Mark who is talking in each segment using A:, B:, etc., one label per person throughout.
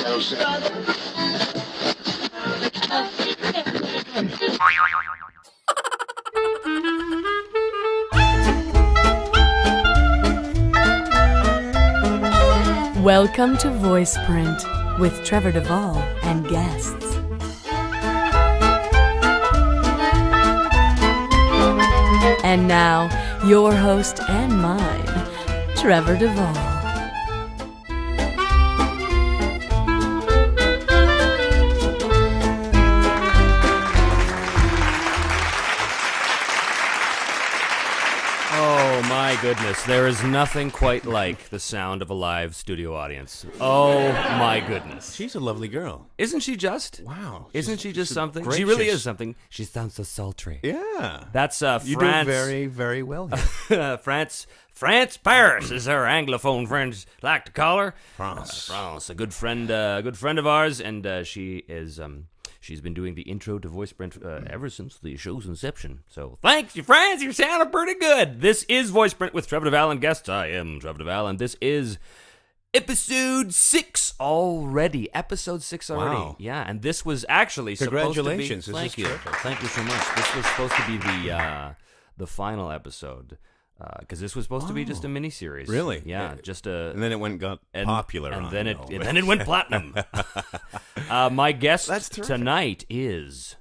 A: Welcome to Voiceprint with Trevor Devall and Guests. And now, your host and mine, Trevor Devall.
B: My goodness, there is nothing quite like the sound of a live studio audience. Oh my goodness.
C: She's a lovely girl.
B: Isn't she just?
C: Wow.
B: Isn't she just something?
C: Gracious.
B: She really is something. She sounds so sultry.
C: Yeah.
B: That's France.
C: You do very, very well here.
B: France Paris, as our Anglophone friends like to call her. France, a good friend of ours, and she is she's been doing the intro to Voiceprint ever since the show's inception. So thanks, you friends. You sounded pretty good. This is Voiceprint with Trevor Devall and Guests. I am Trevor Devall, and this is episode 6 already. Episode 6 already.
C: Wow.
B: Yeah, and this was actually supposed to be...
C: Congratulations.
B: Thank you. Thank you so much. This was supposed to be the final episode. Because this was supposed to be just a mini-series.
C: Really?
B: Yeah, just a...
C: And then it went and got popular.
B: And then it went platinum. My guest tonight is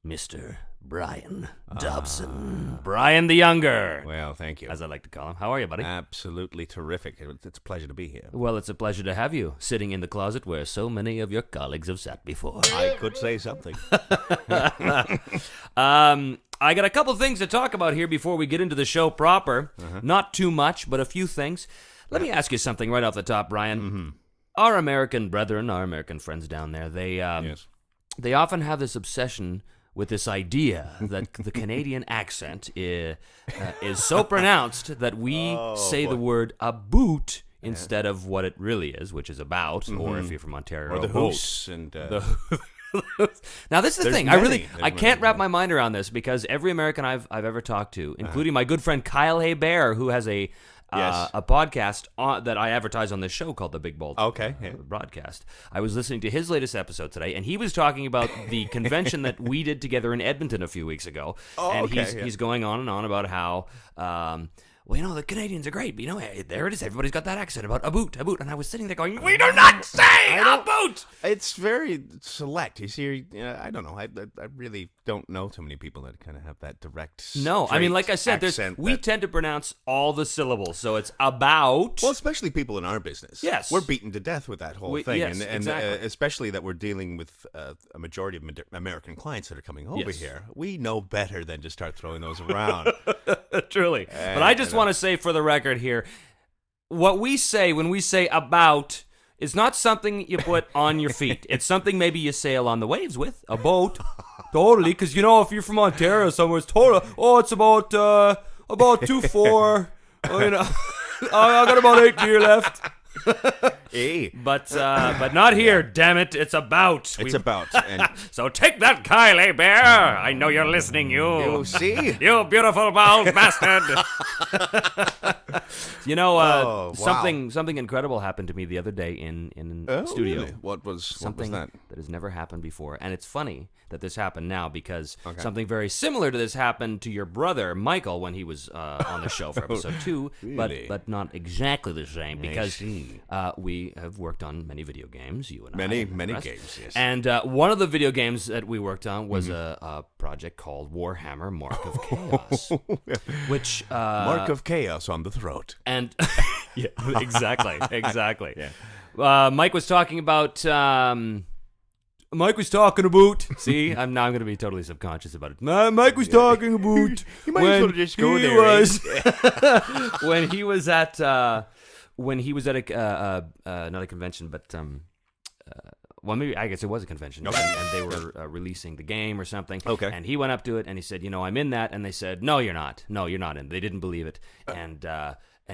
B: Mr. Brian Dobson. Brian the Younger.
C: Well, thank you.
B: As I like to call him. How are you, buddy?
C: Absolutely terrific. It's a pleasure to be here.
B: Well, it's a pleasure to have you sitting in the closet where so many of your colleagues have sat before.
C: I could say something.
B: I got a couple things to talk about here before we get into the show proper. Not too much, but a few things. Let me ask you something right off the top, Brian.
C: Mm-hmm.
B: Our American brethren, our American friends down there, they often have this obsession with this idea that the Canadian accent is so pronounced that we say the word "about" instead of what it really is, which is about, or if you're from Ontario,
C: or the
B: boat.
C: hoose and...
B: Now this is the thing. I can't wrap my mind around this because every American I've ever talked to, including my good friend Kyle Hebert, who has a podcast that I advertise on this show called The Big Bold Broadcast. I was listening to his latest episode today, and he was talking about the convention that we did together in Edmonton a few weeks ago. He's going on and on about how the Canadians are great, but there it is. Everybody's got that accent about about. And I was sitting there going, we do not say about.
C: It's very select. You see, I don't know. I really don't know too many people that kind of have that direct.
B: No, I mean, like I said, we tend to pronounce all the syllables, so it's about.
C: Well, especially people in our business.
B: Yes,
C: we're beaten to death with that whole thing,
B: yes,
C: and
B: exactly.
C: Especially that we're dealing with a majority of American clients that are coming over here. We know better than to start throwing those around.
B: Truly, but I just want to say for the record here, what we say when we say about is not something you put on your feet. It's something maybe you sail on the waves with, a boat. Totally, because if you're from Ontario somewhere, it's totally, it's about 2-4. I got about 8 beer left.
C: Hey.
B: But not here, damn it. It's about.
C: It's about. And
B: so take that, Kylie Bear. I know you're listening, you.
C: You see?
B: You beautiful bald bastard. Something incredible happened to me the other day in studio.
C: Really? What was that?
B: That has never happened before. And it's funny that this happened now because something very similar to this happened to your brother, Michael, when he was on the show for episode 2,
C: Really?
B: but not exactly the same because we have worked on many video games, you and
C: many
B: I.
C: games, yes.
B: And one of the video games that we worked on was a project called Warhammer Mark of Chaos, which...
C: Mark of Chaos on the throat.
B: And yeah, exactly. Yeah. Mike was talking about... See, I'm going to be totally subconscious about it. Mike was talking about...
C: You might as well just go there.
B: When he was at... not a convention, but well, maybe I guess it was a convention, and they were releasing the game or something.
C: Okay,
B: and he went up to it and he said, "I'm in that," and they said, "No, you're not. No, you're not in." They didn't believe it, and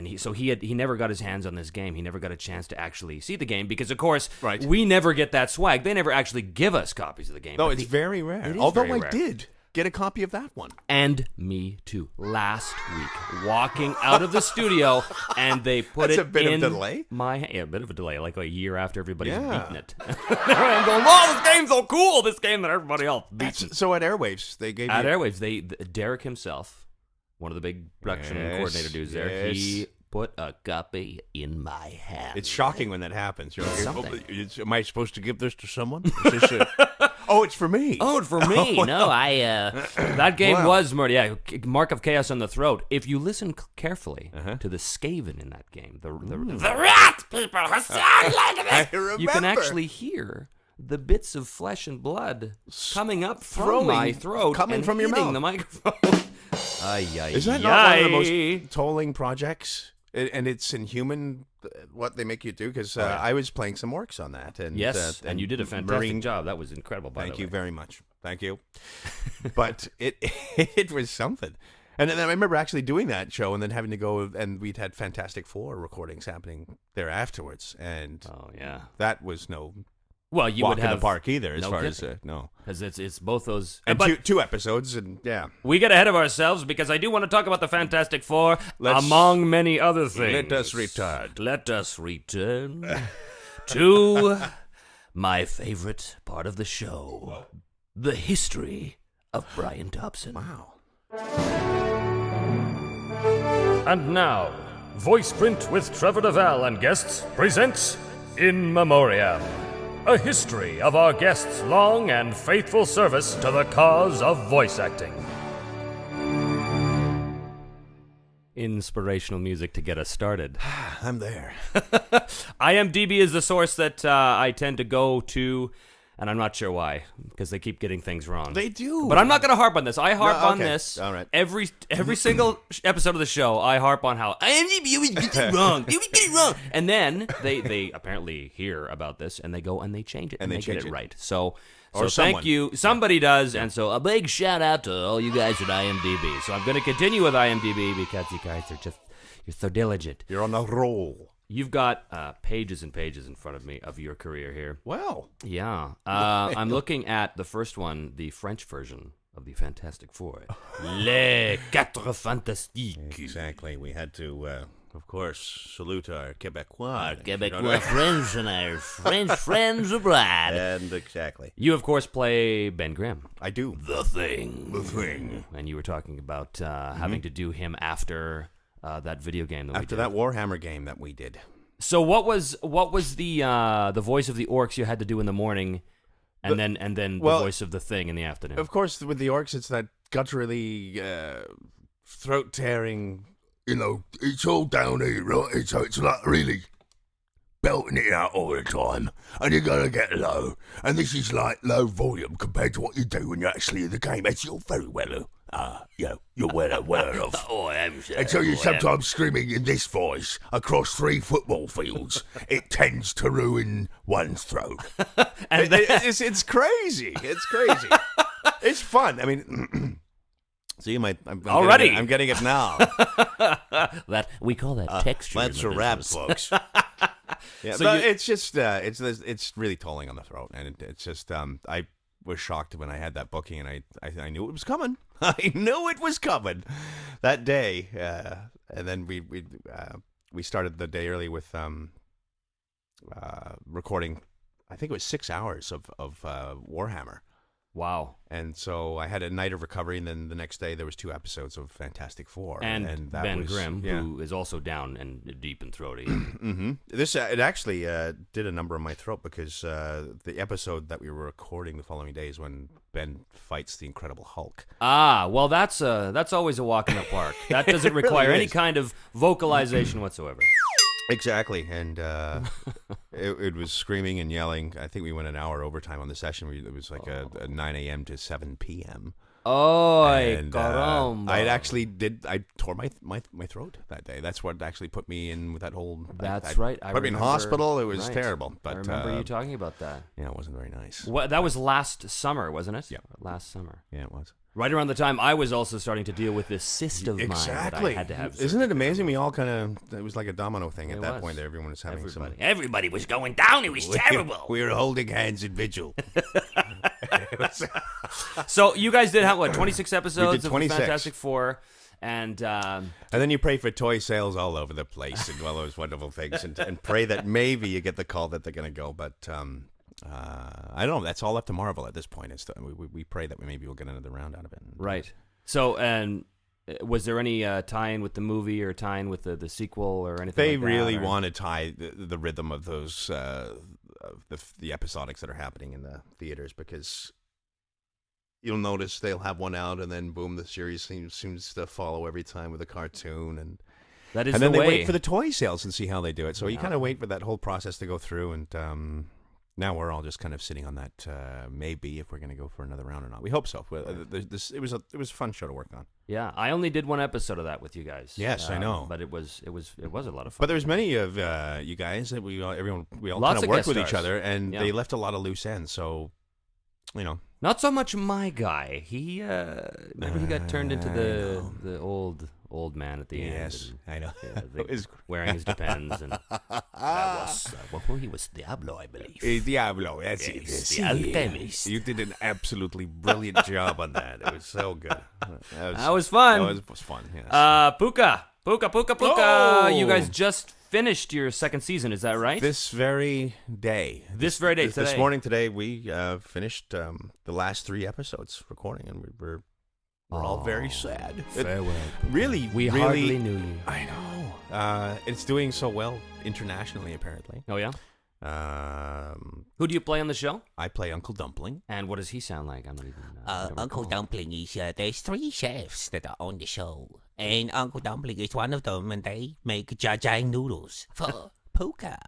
B: he never got his hands on this game. He never got a chance to actually see the game because, of course, we never get that swag. They never actually give us copies of the game.
C: No, it's very rare. Although I did. get a copy of that one.
B: And me too. Last week, walking out of the studio, and they put
C: That's
B: it
C: a bit
B: in
C: of delay.
B: a bit of a delay, like a year after everybody's beaten it. I'm going, "Oh, this game's so cool! This game that everybody else beats."
C: So at Airwaves, they gave
B: At
C: you...
B: Airwaves, Derek himself, one of the big production coordinator dudes there, he put a copy in my hand.
C: It's shocking when that happens. You're like,
B: Something.
C: am I supposed to give this to someone? Is this oh, it's for me.
B: Oh, it's for me. No, that game was murder. Yeah, Mark of Chaos on the Throat. If you listen carefully to the Skaven in that game, the rat people who sound like this,
C: I remember.
B: you can actually hear the bits of flesh and blood coming up from my throat,
C: coming
B: and
C: from your
B: hitting
C: mouth.
B: the microphone.
C: Is that not one of the most tolling projects? And it's inhuman what they make you do, because I was playing some orcs on that. And,
B: Yes, and you did a fantastic
C: Marine
B: job. That was incredible, by the way.
C: Thank you very much. Thank you. But it was something. And then I remember actually doing that show and then having to go, and we'd had Fantastic Four recordings happening there afterwards. And that was no...
B: Well, you
C: walk
B: would have
C: in the park either, as
B: no
C: far
B: kidding.
C: as no,
B: because it's both those.
C: and
B: but
C: two episodes, and
B: we get ahead of ourselves because I do want to talk about the Fantastic Four, among many other things.
C: Let us return.
B: Let us return to my favorite part of the show: the history of Brian Dobson.
C: Wow.
D: And now, Voiceprint with Trevor Devall and Guests presents In Memoriam, a history of our guests' long and faithful service to the cause of voice acting.
B: Inspirational music to get us started.
C: I'm there.
B: IMDb is the source that I tend to go to, and I'm not sure why, because they keep getting things wrong.
C: They do.
B: But I'm not going to harp on this. I harp on
C: okay.
B: this
C: All right.
B: every single episode of the show. I harp on how IMDb always gets it wrong. They always get it wrong. And then they apparently hear about this, and they go and they change it, and they get it right. So thank you. Somebody does, and so a big shout out to all you guys at IMDb. So I'm going to continue with IMDb because you guys are you're so diligent.
C: You're on a roll.
B: You've got pages and pages in front of me of your career here.
C: Well.
B: Yeah. I'm looking at the first one, the French version of the Fantastic Four. Les Quatre Fantastiques.
C: Exactly. We had to, of course, salute our Quebecois.
B: Our Quebecois friends and our French friends abroad.
C: And exactly.
B: You, of course, play Ben Grimm.
C: I do.
B: The Thing.
C: The Thing.
B: And you were talking about having to do him after... that video game that we
C: After
B: did.
C: that Warhammer game that we did.
B: So what was the voice of the orcs you had to do in the morning, and then the voice of the Thing in the afternoon?
C: Of course, with the orcs, it's that gutturally, throat-tearing...
E: You know, it's all down here, right? So it's like really belting it out all the time. And you gotta get low. And this is like low volume compared to what you do when you're actually in the game, as you're very well you're well aware of.
B: Oh, I am sure.
E: And so you're sometimes screaming in this voice across 3 football fields. It tends to ruin one's throat.
B: And
C: It's crazy. It's crazy. It's fun. I mean... See, I'm
B: Already?
C: I'm getting it now.
B: that we call that texture.
C: That's
B: in
C: a
B: the
C: wrap,
B: business.
C: folks. Yeah,
B: So
C: but
B: you-
C: it's just it's really tolling on the throat, and it's just I was shocked when I had that booking, and I knew it was coming. I knew it was coming that day, and then we started the day early with recording. I think it was 6 hours of Warhammer.
B: Wow.
C: And so I had a night of recovery, and then the next day there was 2 episodes of Fantastic Four.
B: And
C: that
B: Ben
C: was,
B: Grimm,
C: yeah.
B: who is also down and deep and throaty.
C: Mm-hmm. This it actually did a number on my throat because the episode that we were recording the following day is when Ben fights the Incredible Hulk.
B: Well, that's always a walk in the park. That doesn't
C: It really
B: require any
C: is.
B: kind of vocalization whatsoever.
C: Exactly, and it was screaming and yelling. I think we went an hour overtime on the session. It was like a 9 a.m. to 7 p.m.
B: Oy, caramba.
C: I tore my throat that day. That's what actually put me in with that whole...
B: That's right.
C: Put me in hospital. It was
B: right.
C: terrible. But
B: I remember you talking about that.
C: Yeah, it wasn't very nice.
B: That was last summer, wasn't it?
C: Yeah.
B: Last summer.
C: Yeah, it was.
B: Right around the time I was also starting to deal with this cyst of mine that I had to have.
C: Isn't it amazing? We all kind of... It was like a domino thing at
B: It
C: that
B: was.
C: point. Everyone was having
B: Everybody was going down. It was terrible.
C: We were holding hands in vigil.
B: So you guys did have, what, 26 episodes of
C: 26.
B: the Fantastic Four? And
C: then you pray for toy sales all over the place and all those wonderful things, and pray that maybe you get the call that they're going to go. But I don't know. That's all up to Marvel at this point. We pray that maybe we'll get another round out of it.
B: Right. So, and was there any tie-in with the movie or tie-in with the sequel or anything
C: They
B: like that?
C: really want to tie the rhythm of those the episodics that are happening in the theaters, because you'll notice they'll have one out and then boom, the series seems to follow every time with a cartoon, and
B: that is
C: and then
B: the
C: they
B: way.
C: wait for the toy sales and see how they do it. So you kind of wait for that whole process to go through, and now we're all just kind of sitting on that maybe if we're going to go for another round or not. We hope so. It was a fun show to work on.
B: Yeah, I only did one episode of that with you guys.
C: Yes, I know,
B: but it was a lot of fun.
C: But there's many of you guys that we all
B: Lots
C: kind of
B: of
C: work
B: guest
C: with each
B: stars.
C: other, and they left a lot of loose ends. So,
B: not so much my guy. He remember he got turned into the old man at the end.
C: Yes, I know.
B: It was wearing his Depends, and he was Diablo, I believe.
C: Diablo, that's it.
B: The alchemist.
C: You did an absolutely brilliant job on that. It was so good.
B: That was fun.
C: That was fun. Yes.
B: Puka.
C: Oh!
B: You guys just finished your second season, is that right?
C: This very day.
B: This very day,
C: This
B: today.
C: morning, today, we finished the last 3 episodes recording, and we're all very sad.
B: Farewell.
C: Really,
B: We
C: really,
B: hardly knew you.
C: I know. It's doing so well internationally, apparently.
B: Oh, yeah? Who do you play on the show?
C: I play Uncle Dumpling.
B: And what does he sound like? I'm not even. I don't
F: Uncle
B: recall.
F: Dumpling is there's 3 chefs that are on the show, and Uncle Dumpling is one of them, and they make jajang noodles for Puka.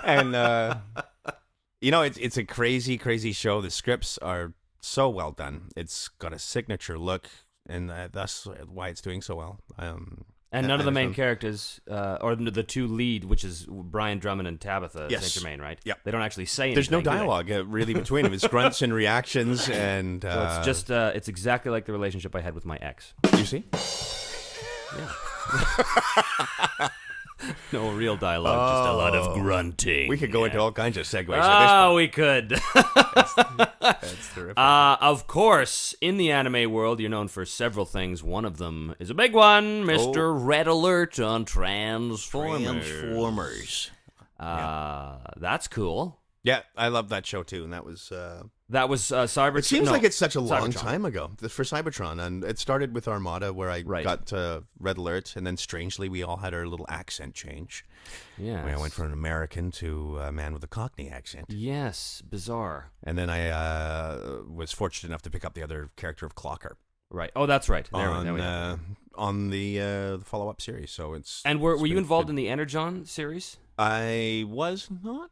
C: And it's a crazy, crazy show. The scripts are so well done. It's got a signature look, and that's why it's doing so well.
B: And none of the main
C: fun.
B: characters, or the 2 lead, which is Brian Drummond and Tabitha
C: Yes.
B: St. Germain, right?
C: Yeah.
B: They don't actually say anything.
C: There's no
B: do they?
C: dialogue really between them. It's grunts and reactions, and
B: So it's just, it's exactly like the relationship I had with my ex.
C: you see.
B: No real dialogue, just a lot of grunting.
C: We could go into all kinds of segues. at
B: Oh, we could.
C: this point. That's terrific.
B: Of course, in the anime world, you're known for several things. One of them is a big one, Mr. Red Alert on Transformers. That's cool.
C: Yeah, I love that show too, and that was.
B: That was Cybertron.
C: It seems like it's such a long
B: Cybertron.
C: time ago for Cybertron, and it started with Armada, where I got Red Alert, and then strangely we all had our little accent change.
B: Yeah,
C: I went from an American to a man with a Cockney accent.
B: Yes, bizarre.
C: And then I was fortunate enough to pick up the other character of Clocker.
B: Right. Oh, that's right. There we go.
C: On the follow-up series. So it's.
B: And were you involved in the Energon series?
C: I was not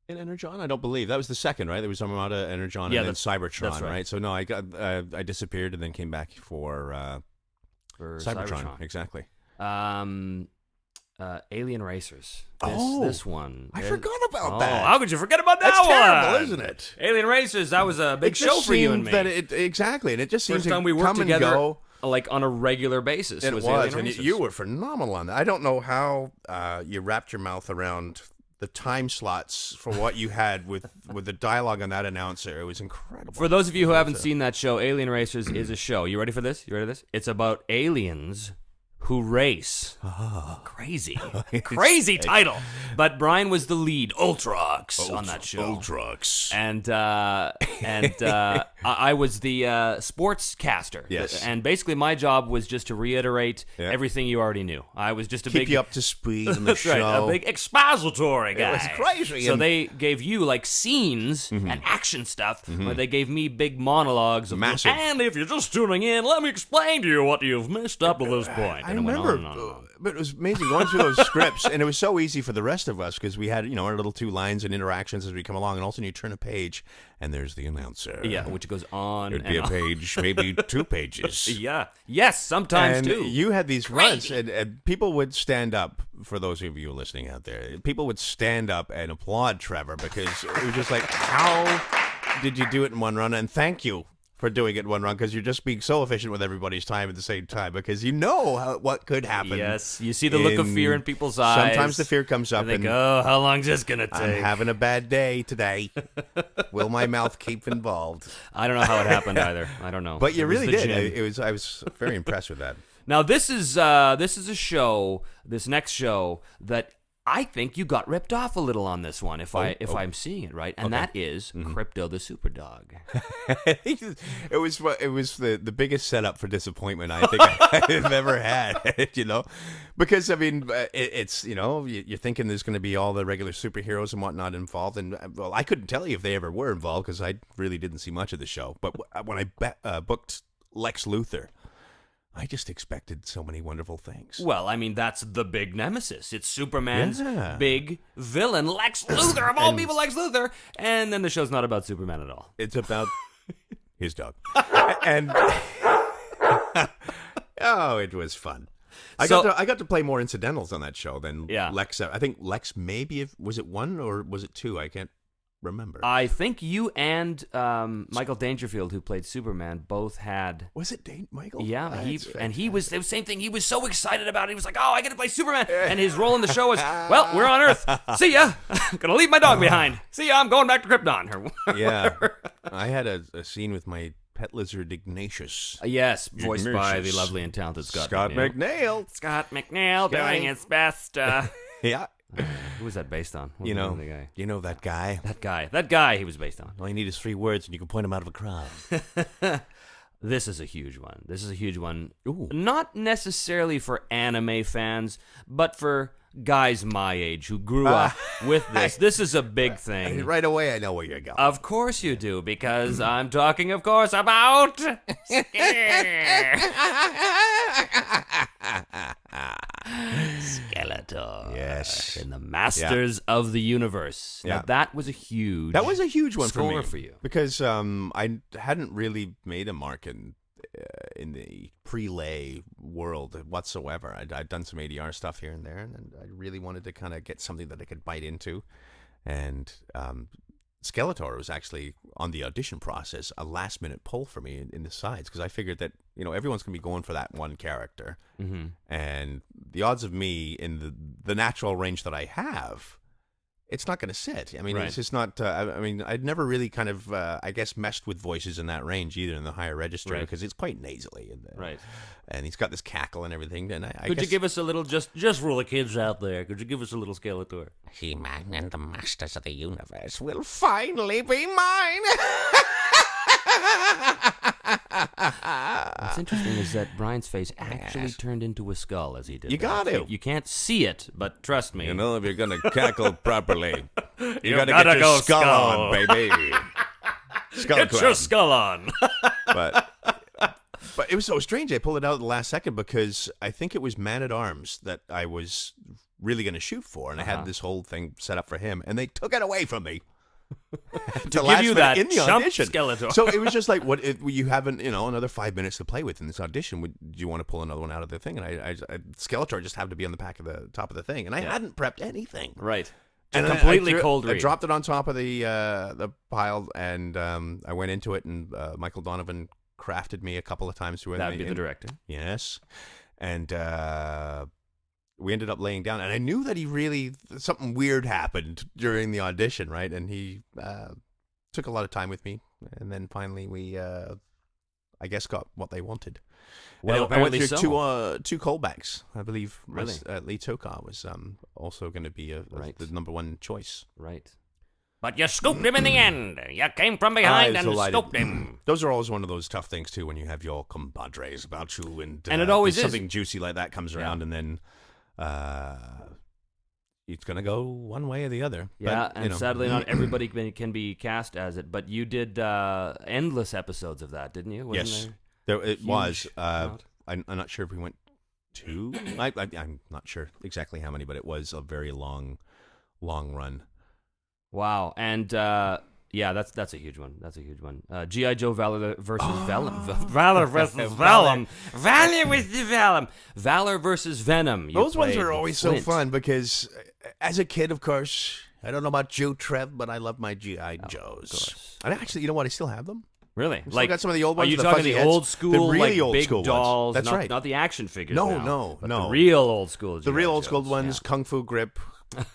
C: in Energon. I don't believe that was the second, right? There was Armada, Energon, and then Cybertron,
B: that's right.
C: So no, I disappeared and then came back for Cybertron. Exactly.
B: Alien Racers.
C: This
B: one.
C: I forgot about that.
B: How could you forget about that
C: That's
B: one?
C: terrible, isn't it?
B: Alien Racers. That was a big show for you and me.
C: Exactly, and it just seemed
B: First
C: to
B: time we worked
C: come
B: together,
C: and go.
B: like on a regular basis.
C: It
B: was
C: was,
B: Alien
C: and
B: Racers.
C: you were phenomenal on that. I don't know how you wrapped your mouth around the time slots for what you had with the dialogue on that announcer. It was incredible.
B: For those of you who haven't seen that show, Alien Racers is a show. You ready for this? It's about aliens who race. Crazy. Crazy title. But Brian was the lead, Ultrox, on that show.
C: Ultrox.
B: And I was the sportscaster.
C: Yes.
B: And basically my job was just to reiterate everything you already knew. I was just a
C: Keep
B: big...
C: you up to speed on the
B: That's right,
C: show.
B: a big expository guy.
C: It was crazy.
B: So
C: and
B: they gave you like scenes and action stuff, where they gave me big monologues. Of,
C: Massive.
B: And if you're just tuning in, let me explain to you what you've missed up to this point.
C: I
B: And it went
C: remember,
B: on and on.
C: but it was amazing going through those scripts, and it was so easy for the rest of us because we had, our little 2 lines and interactions as we come along, and all of a sudden you turn a page, and there's the announcer.
B: Yeah, which goes on.
C: It'd be
B: and
C: a
B: on.
C: page, maybe 2 pages.
B: Yeah. Yes, sometimes
C: And
B: too.
C: you had these runs, and people would stand up. For those of you listening out there, people would stand up and applaud Trevor because it was just like, how did you do it in one run? And thank you for doing it one run because you're just being so efficient with everybody's time at the same time because you know what could happen.
B: Yes, you see the look of fear in people's eyes.
C: Sometimes the fear comes up
B: and they go, how long's this going to take?
C: I'm having a bad day today. Will my mouth keep involved?
B: I don't know how it happened either. I don't know.
C: But you really did.
B: Gin.
C: I was very impressed with that.
B: Now, this is a show, this next show, that I think you got ripped off a little on this one, if I'm seeing it right, and that is Crypto the Superdog.
C: It was the biggest setup for disappointment I think I've ever had, because I mean it's you're thinking there's going to be all the regular superheroes and whatnot involved, and well, I couldn't tell you if they ever were involved because I really didn't see much of the show. But when I booked Lex Luthor, I just expected so many wonderful things.
B: Well, I mean, that's the big nemesis. It's Superman's big villain, Lex Luthor, of all people, Lex Luthor. And then the show's not about Superman at all.
C: It's about his dog. And it was fun. I got to play more incidentals on that show than Lex. I think Lex was it one or was it two? I can't remember.
B: I think you and Michael Dangerfield, who played Superman, both had.
C: Was it Michael?
B: Yeah, he was the same thing. He was so excited about it. He was like, "Oh, I get to play Superman!" And his role in the show was, "Well, we're on Earth. See ya. Gonna leave my dog behind. See ya. I'm going back to Krypton."
C: Yeah, I had a scene with my pet lizard Ignatius.
B: Yes, voiced by the lovely and talented Scott
C: McNeil.
B: Scott McNeil doing his best.
C: Yeah.
B: Who was that based on?
C: The guy. You know that guy?
B: That guy he was based on.
C: All you need is 3 words and you can point him out of a crowd.
B: This is a huge one.
C: Ooh.
B: Not necessarily for anime fans, but for guys my age who grew up with this. This is a big thing.
C: Right away, I know where you're going.
B: Of course you do, because I'm talking, of course, about Skeletor.
C: Yes.
B: In the Masters of the Universe.
C: Yeah.
B: Now, that was a huge
C: one
B: score
C: for
B: you.
C: Because I hadn't really made a mark in the prelay world whatsoever. I'd done some ADR stuff here and there, and I really wanted to kind of get something that I could bite into. And Skeletor was actually, on the audition process, a last-minute pull for me in the sides, because I figured that everyone's going to be going for that one character.
B: Mm-hmm.
C: And the odds of me in the natural range that I have, it's not going to sit. I mean, It's just not. I'd never really kind of, messed with voices in that range either in the higher register because it's quite nasally. And he's got this cackle and everything. And I
B: Could
C: guess,
B: you give us a little, just for the kids out there? Could you give us a little Skeletor?
F: He-Man and the Masters of the Universe will finally be mine.
B: What's interesting is that Brian's face actually turned into a skull as he did.
C: You got it.
B: You can't see it, but trust me.
C: if you're going to cackle properly, you got to
B: gotta
C: get
B: go
C: your skull
B: skull.
C: on, baby.
B: Get your skull on.
C: But it was so strange. I pulled it out at the last second because I think it was Man-at-Arms that I was really going to shoot for, and I had this whole thing set up for him, and they took it away from me.
B: To give you that
C: in the
B: chump
C: audition.
B: Skeletor.
C: So it was just like, what if you haven't, another 5 minutes to play with in this audition? Do you want to pull another one out of the thing? And I Skeletor just happened to be on the top of the thing, and I hadn't prepped anything.
B: Right.
C: And
B: completely
C: I
B: cold read.
C: I dropped it on top of the pile, and I went into it, and Michael Donovan crafted me a couple of times.
B: That'd be the director.
C: Yes. And we ended up laying down, and I knew that something weird happened during the audition, right? And he took a lot of time with me, and then finally we, I guess, got what they wanted.
B: Well,
C: I went
B: apparently
C: through two callbacks. I believe
B: Really?
C: Lee Tokar was also going to be the number one choice.
B: Right.
F: But you scooped him in the end. You came from behind and
C: delighted.
F: scooped him.
C: Those are always one of those tough things, too, when you have your compadres about you. And
B: it always is.
C: Something juicy like that comes around, and then it's going to go one way or the other.
B: Yeah,
C: But,
B: and sadly not everybody can be cast as it, but you did endless episodes of that, didn't you? Wasn't
C: There it
B: huge
C: was.
B: amount?
C: I'm not sure if we went 2. I'm not sure exactly how many, but it was a very long run.
B: Wow, and that's a huge one. That's a huge one. G.I. Joe Valor versus Vellum. Valor versus Vellum. Valor versus Vellum. Valor versus Venom.
C: Those ones are always so
B: Flint.
C: fun because, as a kid, of course, I don't know about you, Trev, but I love my G.I. Joes.
B: Of course.
C: And actually, you know what? I still have them.
B: Really?
C: Still got some of the old
B: Are
C: ones.
B: you
C: the
B: talking
C: fuzzy
B: the
C: heads,
B: old school,
C: the really
B: like
C: old
B: big
C: school
B: dolls?
C: ones. That's right.
B: Not the action figures.
C: No,
B: now,
C: no,
B: but
C: no.
B: The real old school.
C: The real old school ones, Kung Fu grip,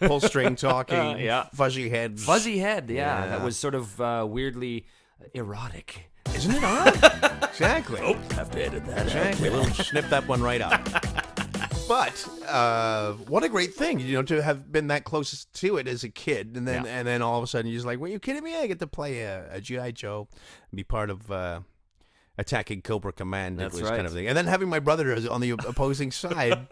C: pull string talking,
B: Yeah.
C: fuzzy heads.
B: Fuzzy head, yeah.
C: Yeah.
B: That was sort of weirdly erotic.
C: Isn't it? All right. Exactly.
B: Have to edit that.
C: Exactly. We'll snip that one right out. But what a great thing, to have been that close to it as a kid, and then all of a sudden you're just like, "Were you kidding me? I get to play a GI Joe, and be part of attacking Cobra Command."
B: That's
C: it was
B: right.
C: kind of thing, and then having my brother on the opposing side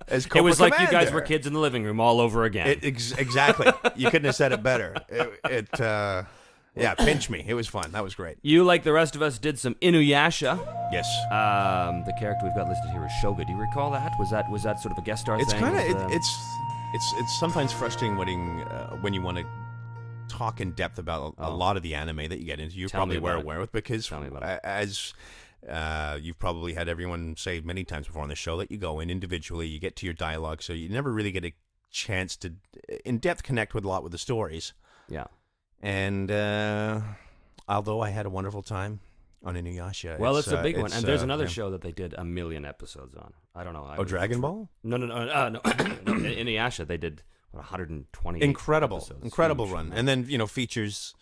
C: as Cobra
B: It was like you
C: Commander.
B: guys were kids in the living room all over again.
C: Exactly. You couldn't have said it better. Pinch me. It was fun. That was great.
B: You, like the rest of us, did some Inuyasha.
C: Yes.
B: The character we've got listed here is Shoga. Do you recall that? Was that sort of a guest star
C: It's
B: thing?
C: kind of
B: with,
C: it's sometimes frustrating when you want to talk in depth about a lot of the anime that you get into. You're
B: Tell me
C: probably
B: about it.
C: aware with, because
B: Tell me about it.
C: as you've probably had everyone say many times before on the show, that you go in individually, you get to your dialogue, so you never really get a chance to in depth connect with a lot with the stories.
B: Yeah.
C: And although I had a wonderful time on Inuyasha,
B: Well, it's a big one,
C: it's,
B: and there's another
C: yeah.
B: show that they did 1 million episodes on. I don't know.
C: Oh, Dragon Ball?
B: No. Inuyasha, they did 120.
C: Incredible
B: episodes. Huge.
C: run, and then features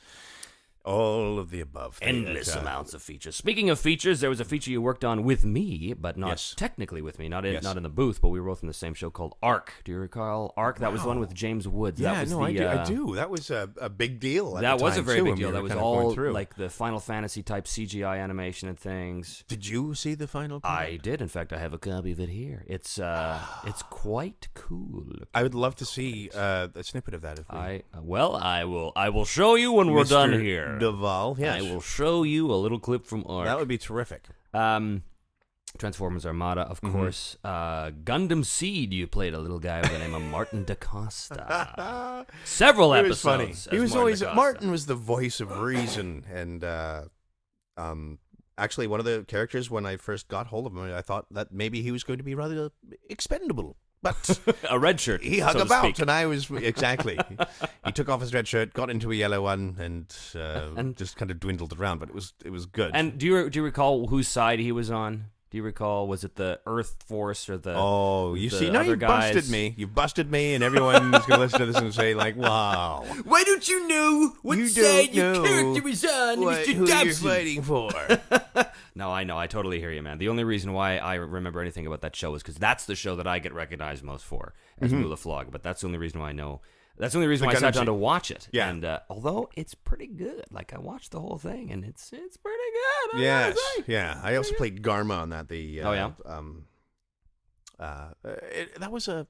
C: all of the above.
B: Endless amounts of features. Speaking of features, there was a feature you worked on with me, but not
C: Yes.
B: technically with me, not
C: Yes.
B: in the booth, but we were both in the same show called Arc. Do you recall Arc? That was the one with James Woods.
C: Yeah,
B: that was
C: no,
B: the,
C: I do. That was a big deal. At
B: That
C: the
B: was a
C: time,
B: very
C: too,
B: big
C: when we
B: deal.
C: were
B: That was
C: kind of going
B: all
C: through.
B: like the Final Fantasy type CGI animation and things.
C: Did you see the final?
B: I did. In fact, I have a copy of it here. It's quite cool.
C: I would love to see a snippet of that. If we,
B: I will show you when we're done here.
C: Devall, yes,
B: I will show you a little clip from Arc.
C: that would be terrific.
B: Transformers Armada, of course. Gundam Seed, you played a little guy by the name of Martin DaCosta. Several
C: He
B: episodes.
C: was funny.
B: as
C: He was
B: Martin
C: always
B: DaCosta.
C: Martin was the voice of reason, and actually one of the characters when I first got hold of him, I thought that maybe he was going to be rather expendable. But
B: A red shirt.
C: he hung
B: so to
C: about,
B: speak.
C: and I was exactly. He took off his red shirt, got into a yellow one, and just kind of dwindled around. But it was good.
B: And do you recall whose side he was on? Do you recall? Was it the Earth Force or the?
C: oh, you
B: the
C: see, now
B: other
C: you
B: guys?
C: busted me. You busted me, and everyone's going to listen to this and say, like, "Wow,
B: Why don't you know what
C: You
B: side
C: don't
B: your
C: know
B: character was on,
C: what,
B: Mr.
C: who
B: Dobson?
C: you're fighting for."
B: No, I know. I totally hear you, man. The only reason why I remember anything about that show is because that's the show that I get recognized most for as Mula Flog. But that's the only reason why I know. That's the only reason why I sat down to watch it.
C: Yeah.
B: And although it's pretty good, like I watched the whole thing, and it's pretty good. I
C: Yes,
B: gotta say.
C: yeah. I also played Garma on that. That was a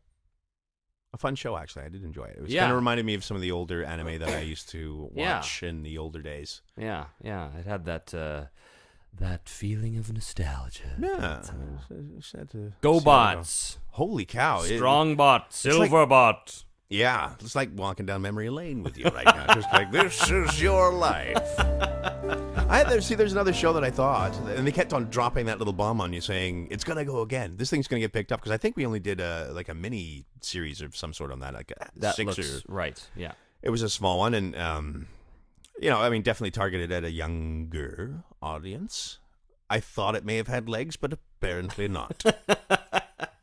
C: fun show, actually. I did enjoy it. It was
B: Yeah.
C: kind of reminded me of some of the older anime that I used to
B: Yeah.
C: watch in the older days.
B: Yeah. It had that feeling of nostalgia.
C: Yeah.
B: GoBots,
C: Holy cow!
B: Strongbot, Silverbot.
C: Yeah, it's like walking down memory lane with you right now. Just like, this is your life. There's another show that I thought, and they kept on dropping that little bomb on you saying, it's going to go again. This thing's going to get picked up, because I think we only did a mini series of some sort on that, like
B: That
C: six
B: looks
C: or...
B: right. Yeah.
C: It was a small one, and, definitely targeted at a younger audience. I thought it may have had legs, but apparently not.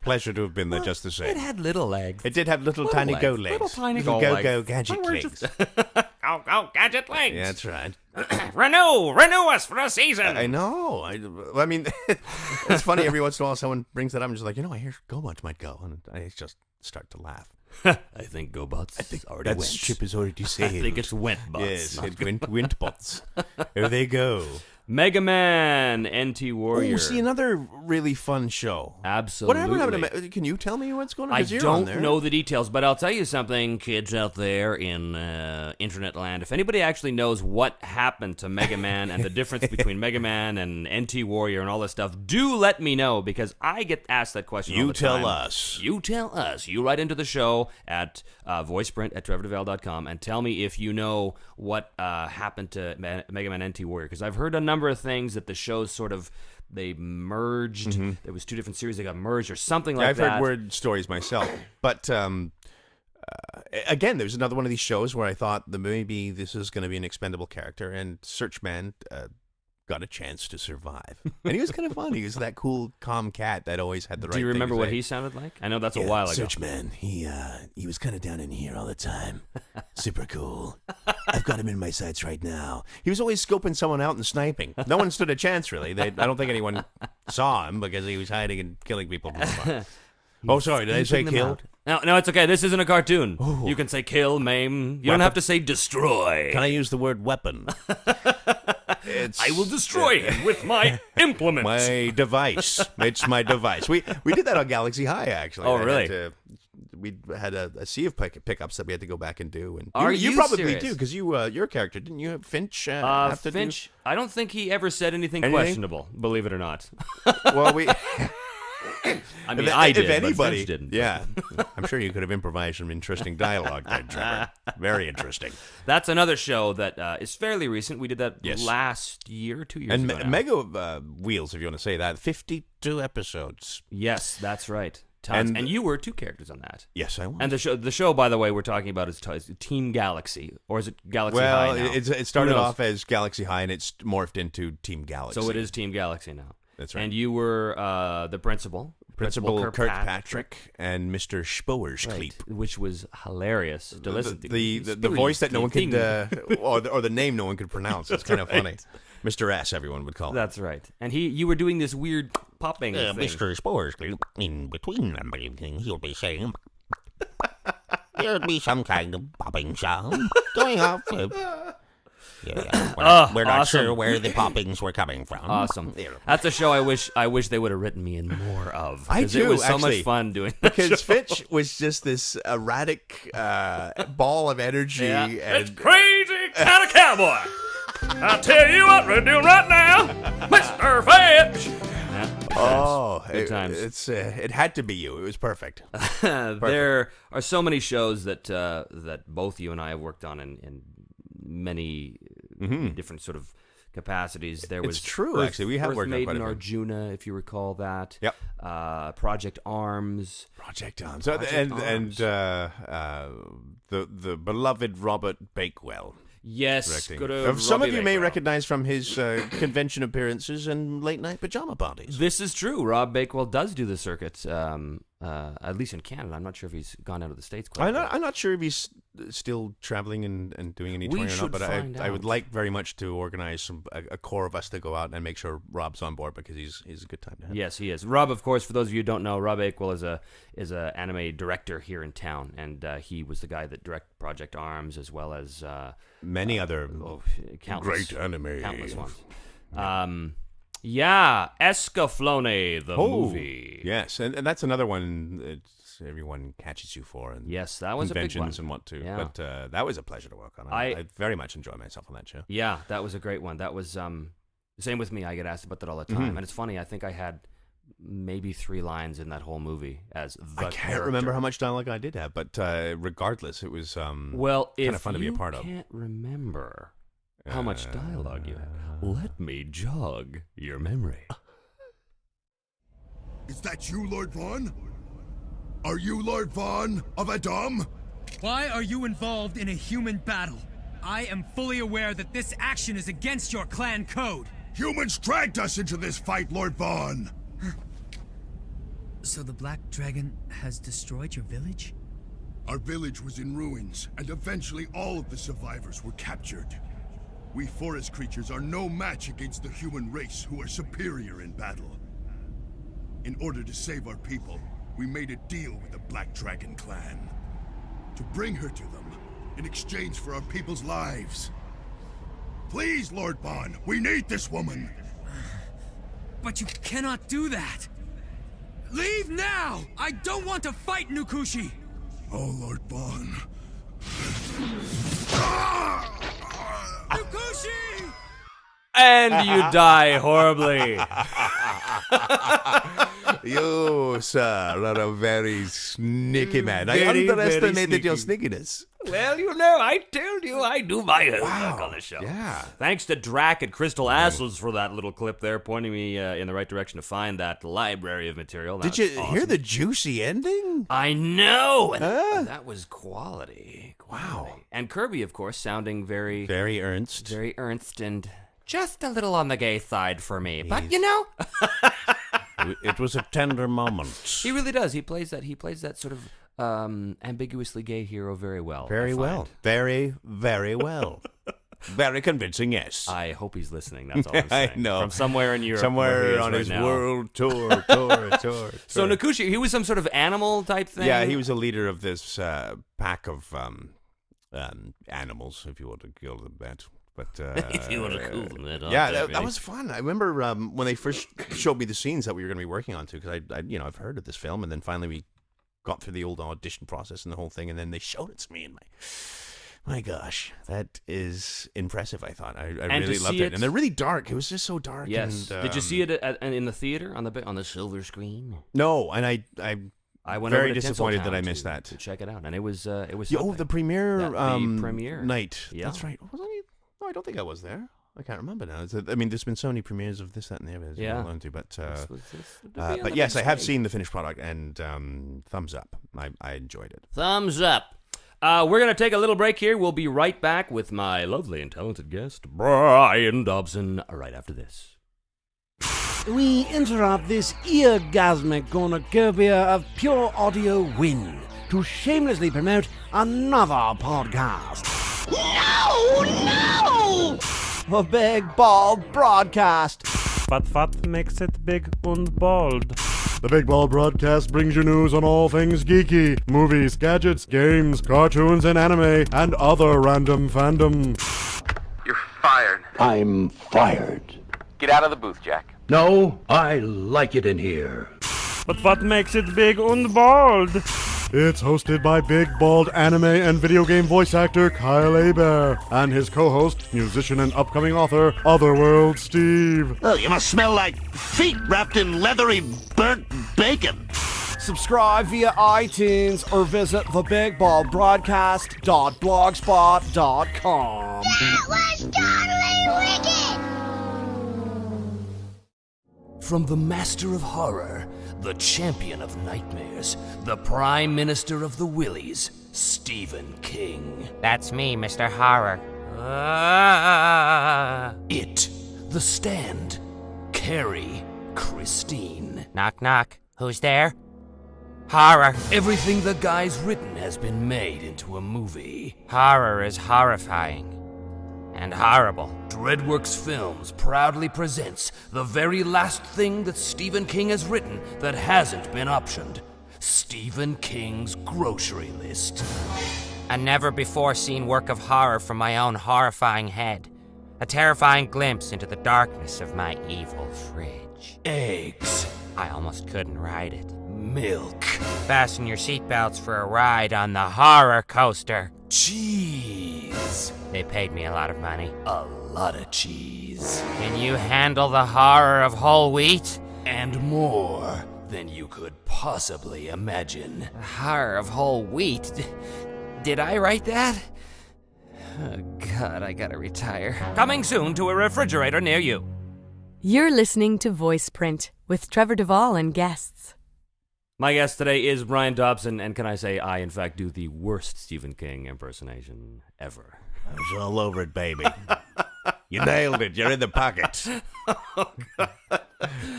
C: Pleasure to have been there just the same.
B: It had little legs.
C: It did have little tiny
B: legs.
C: go legs.
B: Little tiny
C: Little
B: go legs.
C: go gadget
B: They were
C: legs.
B: just- Go, gadget legs.
C: Yeah, that's right.
B: Renew us for a season.
C: I know. I mean, it's funny every once in a while someone brings that up and just like, I hear GoBots might go, and I just start to laugh.
B: I think GoBots already
C: That
B: went.
C: ship is already sailed.
B: I think it's went bots.
C: Yes,
B: not
C: it went bots. There they go.
B: Mega Man, NT Warrior.
C: Oh, see, another really fun show.
B: Absolutely.
C: What happened to Can you tell me what's going on?
B: I
C: 'Cause you're on
B: don't
C: there.
B: know the details, but I'll tell you something, kids out there in internet land. If anybody actually knows what happened to Mega Man and the difference between Mega Man and NT Warrior and all this stuff, do let me know, because I get asked that question all
C: You
B: the
C: tell
B: time.
C: us.
B: You tell us. You write into the show at voiceprint@trevordevall.com and tell me if you know what happened to Mega Man NT Warrior, because I've heard a number of things that the shows sort of, they merged. There was 2 different series that got merged or something like
C: I've
B: that.
C: heard word stories myself, but again, there's another one of these shows where I thought that maybe this is going to be an expendable character, and Searchman got a chance to survive. And he was kind of fun. He was that cool, calm cat that always had the right
B: Do you
C: thing
B: remember
C: to
B: what
C: say.
B: he sounded like? I know that's a while ago.
E: Searchman, he was kind of down in here all the time. Super cool. I've got him in my sights right now.
C: He was always scoping someone out and sniping. No one stood a chance, really. I don't think anyone saw him because he was hiding and killing people from afar. Oh, sorry, did I say killed?
B: No, it's okay. This isn't a cartoon. Ooh. You can say kill, maim. You don't have to say destroy.
C: Can I use the word weapon?
B: I will destroy him with my implement.
C: My device. It's my device. We did that on Galaxy High, actually.
B: Oh, really?
C: We had a sea of pickups that we had to go back and do. And
B: Are
C: you
B: you
C: probably
B: serious?
C: do, because your character, didn't you? Finch have to
B: Finch,
C: do?
B: I don't think he ever said anything questionable, believe it or not.
C: Well, we...
B: I mean, I did,
C: if anybody,
B: but Finch didn't.
C: Yeah. I'm sure you could have improvised some interesting dialogue there, Trevor. Very interesting.
B: That's another show that is fairly recent. We did that
C: Yes.
B: last year, 2 years
C: And
B: ago now.
C: Mega Wheels, if you want to say that, 52 episodes.
B: Yes, that's right. Tons. And you were two characters on that.
C: Yes, I was.
B: And the show, by the way, we're talking about is Team Galaxy, or is it Galaxy High now?
C: It started
B: Who knows?
C: off as Galaxy High, and it's morphed into Team Galaxy.
B: So it is Team Galaxy now.
C: That's right.
B: And you were the principal.
C: Principal Kirkpatrick and Mr. Spoerskleep.
B: Right, which was hilarious to listen to.
C: The voice that no one could, or the name no one could pronounce. It's kind of funny. Mr. S, everyone would call him.
B: That's right. And you were doing this weird popping thing.
F: Mr. Spoerskleep, in between them, he'll be saying, there'll be some kind of popping sound going off. We're not
B: awesome.
F: sure where the poppings were coming from.
B: Awesome. That's a show I wish they would have written me in more of.
C: I
B: Because
C: do,
B: it was so
C: actually.
B: much fun doing that
C: Because
B: show.
C: Finch was just this erratic ball of energy.
B: Yeah.
C: And
D: It's crazy kind of cowboy. I'll tell you what we're doing right now, Mr. Finch.
B: Yeah, good times.
C: It had to be you. It was perfect.
B: There are so many shows that both you and I have worked on in many different sort of capacities. There was
C: It's true, actually. We have
B: Earth
C: worked on quite
B: Maiden
C: a few.
B: Arjuna, if you recall that.
C: Yep.
B: Project Arms.
C: Project Arms.
B: Project
C: And the beloved Robert Bakewell.
B: Yes.
C: Directing.
B: Good
C: Some
B: Robbie
C: of you may
B: Bakewell.
C: recognize from his convention appearances and late night pajama parties.
B: This is true. Rob Bakewell does do the circuit, at least in Canada. I'm not sure if he's gone out of the States quite yet.
C: I'm not sure if he's still traveling and doing any
B: We
C: touring or
B: should
C: not, but
B: find
C: I would
B: out.
C: like very much to organize a core of us to go out and make sure Rob's on board, because he's a good time to have.
B: Yes, he is. Rob, of course, for those of you who don't know, Rob Bakewell is a anime director here in town, and he was the guy that directed Project Arms as well as
C: Many other
B: countless,
E: great anime.
B: countless ones. Escaflowne, the movie.
C: Yes, and that's another one everyone catches you for. And
B: Yes, that was a big
C: conventions
B: one.
C: and what to.
B: Yeah.
C: But that was a pleasure to work on.
B: I-
C: I very much enjoy myself on that show.
B: Yeah, that was a great one. That was same with me. I get asked about that all the time, and it's funny. I think I had maybe 3 lines in that whole movie as the
C: I can't
B: character.
C: remember how much dialogue I did have, but regardless, it was
B: Well,
C: kind
B: if
C: of fun to be a part of.
B: you can't remember how much dialogue you had, let me jog your memory.
E: Is that you, Lord Vaughn? Are you Lord Vaughn of Adam?
G: Why are you involved in a human battle? I am fully aware that this action is against your clan code.
E: Humans dragged us into this fight, Lord Vaughn.
G: So the Black Dragon has destroyed your village?
E: Our village was in ruins, and eventually all of the survivors were captured. We forest creatures are no match against the human race, who are superior in battle. In order to save our people, we made a deal with the Black Dragon clan. To bring her to them, in exchange for our people's lives. Please, Lord Vaughn, we need this woman!
G: But you cannot do that! Leave now! I don't want to fight Nukushi!
E: Oh, Lord Vaughn.
G: Nukushi!
B: And you die horribly.
C: You, sir, are a very sneaky man. I
B: Very, very
C: underestimated your
B: sneaky.
C: sneakiness.
B: Well, you know, I told you I do my homework on the show.
C: Yeah.
B: Thanks to Drac at Crystal Assles for that little clip there, pointing me in the right direction to find that library of material. That
C: Did you
B: was awesome.
C: hear the juicy ending?
B: I know! And
C: Huh?
B: that was quality.
C: Wow.
B: And Kirby, of course, sounding very
C: Very earnest.
B: earnest and just a little on the gay side for me. But, you know...
C: It was a tender moment.
B: He really does. He plays that sort of ambiguously gay hero very well.
C: Very well. Very, very well. Very convincing, yes.
B: I hope he's listening. That's all I'm saying.
C: I know.
B: From somewhere in Europe.
C: Somewhere on his world tour. So
B: Nakushi, he was some sort of animal type thing?
C: Yeah, he was a leader of this pack of animals, if you want to call them that. But
B: if you want to call them that.
C: Yeah, that was fun. I remember when they first showed me the scenes that we were going to be working on, too, because I've heard of this film, and then finally we got through the old audition process and the whole thing, and then they showed it to me, and my gosh, that is impressive. I thought I really loved it, and they're really dark. It was just so dark.
B: Yes.
C: And,
B: did you see it in the theater on the silver screen?
C: No, and
B: I went
C: very
B: over to
C: disappointed that I
B: Tinseltown
C: missed that.
B: to check it out, and it was
C: the premiere
B: premiere
C: night.
B: Yeah.
C: That's right. Wasn't I? No, I don't think I was there. I can't remember now. I mean, there's been so many premieres of this, that, and the other.
B: Yeah.
C: But yes, I have seen the finished product, and thumbs up. I enjoyed it.
B: Thumbs up. We're going to take a little break here. We'll be right back with my lovely and talented guest, Brian Dobson, right after this.
H: We interrupt this eargasmic cornucopia of pure audio win to shamelessly promote another podcast. No! A big, bald broadcast.
I: But what makes it big and bald?
J: The Big Ball Broadcast brings you news on all things geeky, movies, gadgets, games, cartoons, and anime, and other random fandom.
K: You're fired.
E: I'm fired.
K: Get out of the booth, Jack.
E: No, I like it in here.
I: But what makes it big and bald?
J: It's hosted by big, bald anime and video game voice actor Kyle Hebert, and his co-host, musician and upcoming author, Otherworld Steve.
E: Oh, you must smell like feet wrapped in leathery burnt bacon.
H: Subscribe via iTunes or visit thebigballbroadcast.blogspot.com.
L: That was totally wicked!
M: From the master of horror, the champion of nightmares, the prime minister of the willies, Stephen King.
F: That's me, Mr. Horror.
M: It, The Stand, Carrie, Christine.
F: Knock, knock. Who's there? Horror.
M: Everything the guy's written has been made into a movie.
F: Horror is horrifying. And horrible.
M: Dreadworks Films proudly presents the very last thing that Stephen King has written that hasn't been optioned. Stephen King's Grocery List.
F: A never-before-seen work of horror from my own horrifying head. A terrifying glimpse into the darkness of my evil fridge.
M: Eggs.
F: I almost couldn't ride it.
M: Milk.
F: Fasten your seatbelts for a ride on the horror coaster.
M: Cheese.
F: They paid me a lot of money.
M: A lot of cheese.
F: Can you handle the horror of whole wheat?
M: And more than you could possibly imagine.
F: The horror of whole wheat? Did I write that? Oh, God, I gotta retire. Coming soon to a refrigerator near you.
A: You're listening to Voiceprint with Trevor Devall and Guests.
B: My guest today is Brian Dobson, and can I say I, in fact, do the worst Stephen King impersonation ever.
C: I was all over it, baby. You nailed it. You're in the pocket.
B: Oh,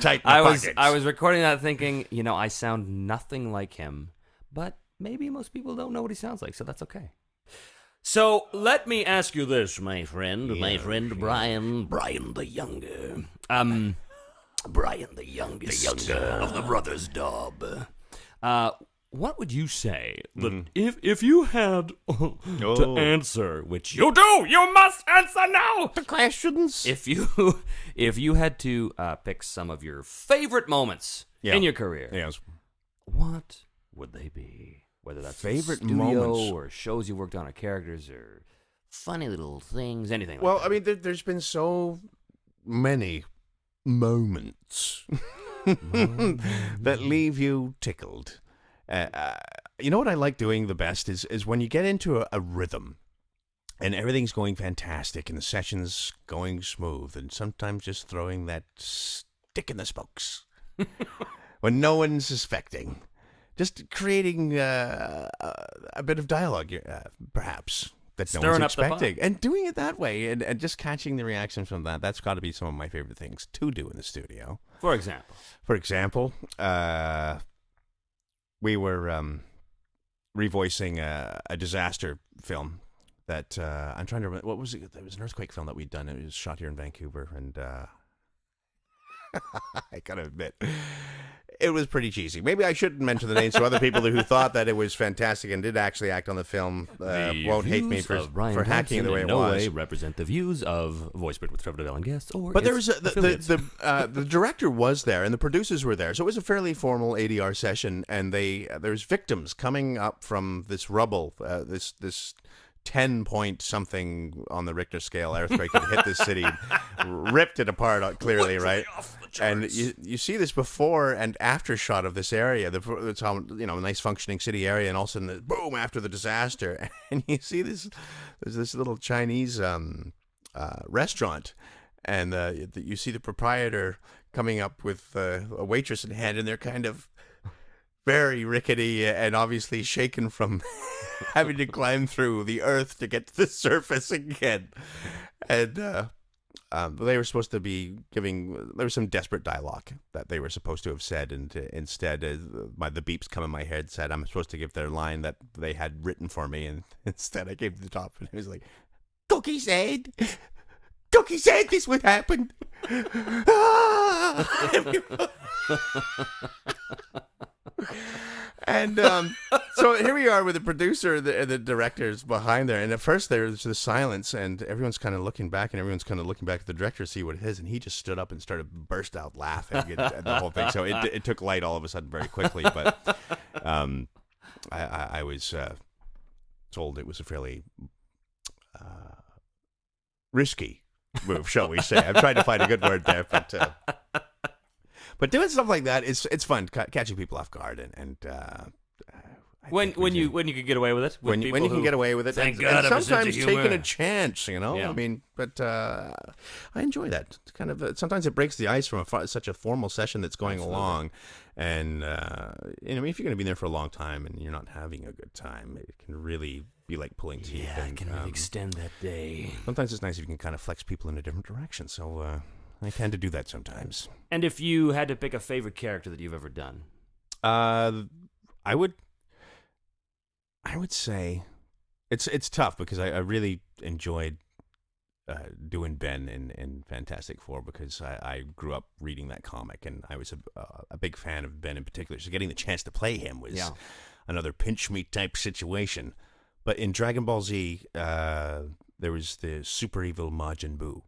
C: Tight pockets.
B: I was recording that thinking, I sound nothing like him, but maybe most people don't know what he sounds like, so that's okay. So let me ask you this, my friend, Brian the Younger. Brian the youngest of the brothers Dobb. What would you say that if you had to answer, which you do, you must answer now
C: the questions.
B: If you had to pick some of your favorite moments in your career, what would they be? Whether that's
C: favorite
B: studio
C: moments
B: or shows you worked on, or characters, or funny little things, anything.
C: Well,
B: like that.
C: I mean, there's been so many moments that leave you tickled. You know what I like doing the best is when you get into a rhythm and everything's going fantastic and the session's going smooth, and sometimes just throwing that stick in the spokes when no one's suspecting. Just creating a bit of dialogue, perhaps, that no
B: Stirring
C: one's
B: up the pot.
C: expecting. And doing it that way and just catching the reaction from that's got to be some of my favorite things to do in the studio.
B: For example,
C: we were revoicing a disaster film that I'm trying to remember. What was it? It was an earthquake film that we'd done. It was shot here in Vancouver, and I gotta admit, it was pretty cheesy. Maybe I shouldn't mention the names, so other people who thought that it was fantastic and did actually act on the film won't hate me for hacking it the way it was.
B: No way represent the views of Voiceprint with Trevor Devall and Guests.
C: But there was the director was there and the producers were there, so it was a fairly formal ADR session. And there's victims coming up from this rubble, this 10-point something on the Richter scale earthquake that hit this city, ripped it apart clearly, right? And you see this before and after shot of this area. It's how, a nice functioning city area, and all of a sudden, boom! After the disaster, and you see there's this little Chinese restaurant, and you see the proprietor coming up with a waitress in hand, and they're kind of very rickety and obviously shaken from having to climb through the earth to get to the surface again. And they were supposed to be there was some desperate dialogue that they were supposed to have said, and instead the beeps come in my head said I'm supposed to give their line that they had written for me, and instead I gave the top, and it was like, Cookie said this would happen. And so here we are with the producer, the directors behind there, and at first there's the silence, and everyone's kind of looking back, at the director to see what it is, and he just stood up and started burst out laughing at the whole thing. So it took light all of a sudden very quickly, but I was told it was a fairly risky move, shall we say. I'm trying to find a good word there, but doing stuff like that, it's fun, catching people off guard, and
B: when you can get away with it,
C: when you can get away with it,
B: thank
C: and
B: God,
C: sometimes taking a chance,
B: Yeah.
C: I mean, but I enjoy that. It's kind of sometimes it breaks the ice from such a formal session that's going along, and if you're going to be there for a long time and you're not having a good time, it can really be like pulling teeth.
B: Yeah, it can really extend that day.
C: Sometimes it's nice if you can kind of flex people in a different direction. So. I tend to do that sometimes.
B: And if you had to pick a favorite character that you've ever done,
C: I would say it's tough because I really enjoyed doing Ben in Fantastic Four, because I grew up reading that comic, and I was a big fan of Ben in particular. So getting the chance to play him was another pinch me type situation. But in Dragon Ball Z, there was the super evil Majin Buu.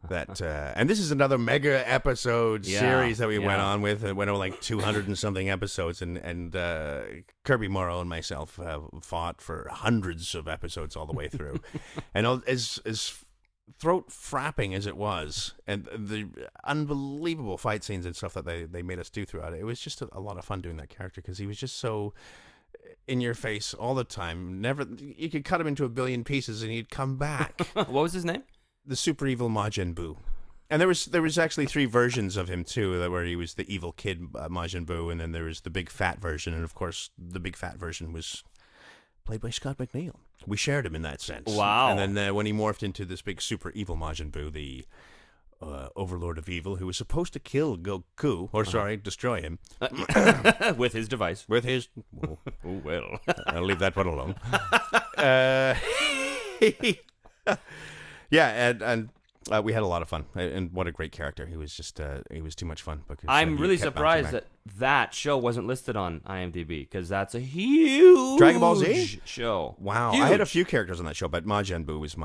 C: And this is another mega episode series that we went on with. It went over like 200 and something episodes, and Kirby Morrow and myself fought for hundreds of episodes all the way through. And as throat frapping as it was, and the unbelievable fight scenes and stuff that they made us do throughout it, it was just a lot of fun doing that character, because he was just so in your face all the time. You could cut him into a billion pieces and he'd come back.
B: What was his name?
C: The super evil Majin Buu. And there was actually 3 versions of him too, where he was the evil kid Majin Buu, and then there was the big fat version, and of course the big fat version was played by Scott McNeil. We shared him in that sense.
B: Wow.
C: And then when he morphed into this big super evil Majin Buu, the overlord of evil, who was supposed to kill Goku, or destroy him
B: with his device.
C: Well, I'll leave that one alone. Yeah, and we had a lot of fun, and what a great character. He was just he was too much fun. Because
B: I'm really surprised that show wasn't listed on IMDb, because that's a huge
C: Dragon Ball Z
B: show.
C: Wow,
B: huge.
C: I had a few characters on that show, but Majin Buu was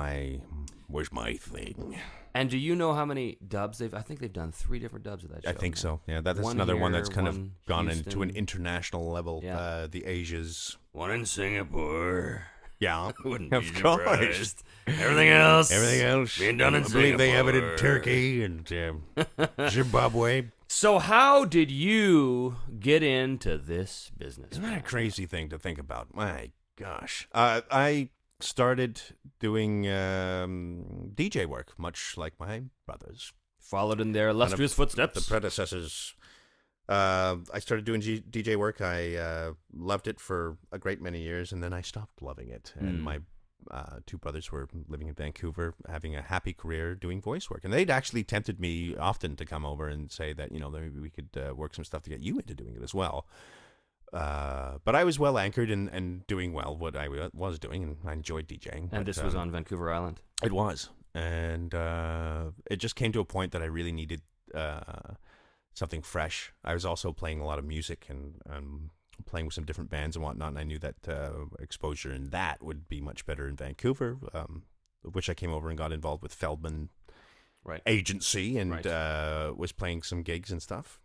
C: my thing.
B: And do you know how many dubs I think they've done 3 different dubs of that show.
C: I think so. Yeah, that's another one that's kind of gone into an international level. Yeah. The Asias.
M: One in Singapore.
C: Yeah,
M: wouldn't be
C: of course.
M: Everything else
C: being done in Singapore. I believe they have it in Turkey and Zimbabwe.
B: So how did you get into this business?
C: Isn't that a crazy thing to think about? My gosh. I started doing DJ work, much like my brothers.
B: Followed in their illustrious footsteps.
C: The predecessors. I started doing DJ work. I loved it for a great many years, and then I stopped loving it. And my two brothers were living in Vancouver, having a happy career doing voice work. And they'd actually tempted me often to come over and say that, maybe we could work some stuff to get you into doing it as well. But I was well anchored and doing well what I was doing, and I enjoyed DJing.
B: And this was on Vancouver Island?
C: It was. And it just came to a point that I really needed something fresh. I was also playing a lot of music and playing with some different bands and whatnot, and I knew that exposure in that would be much better in Vancouver, which I came over and got involved with Feldman Agency and was playing some gigs and stuff.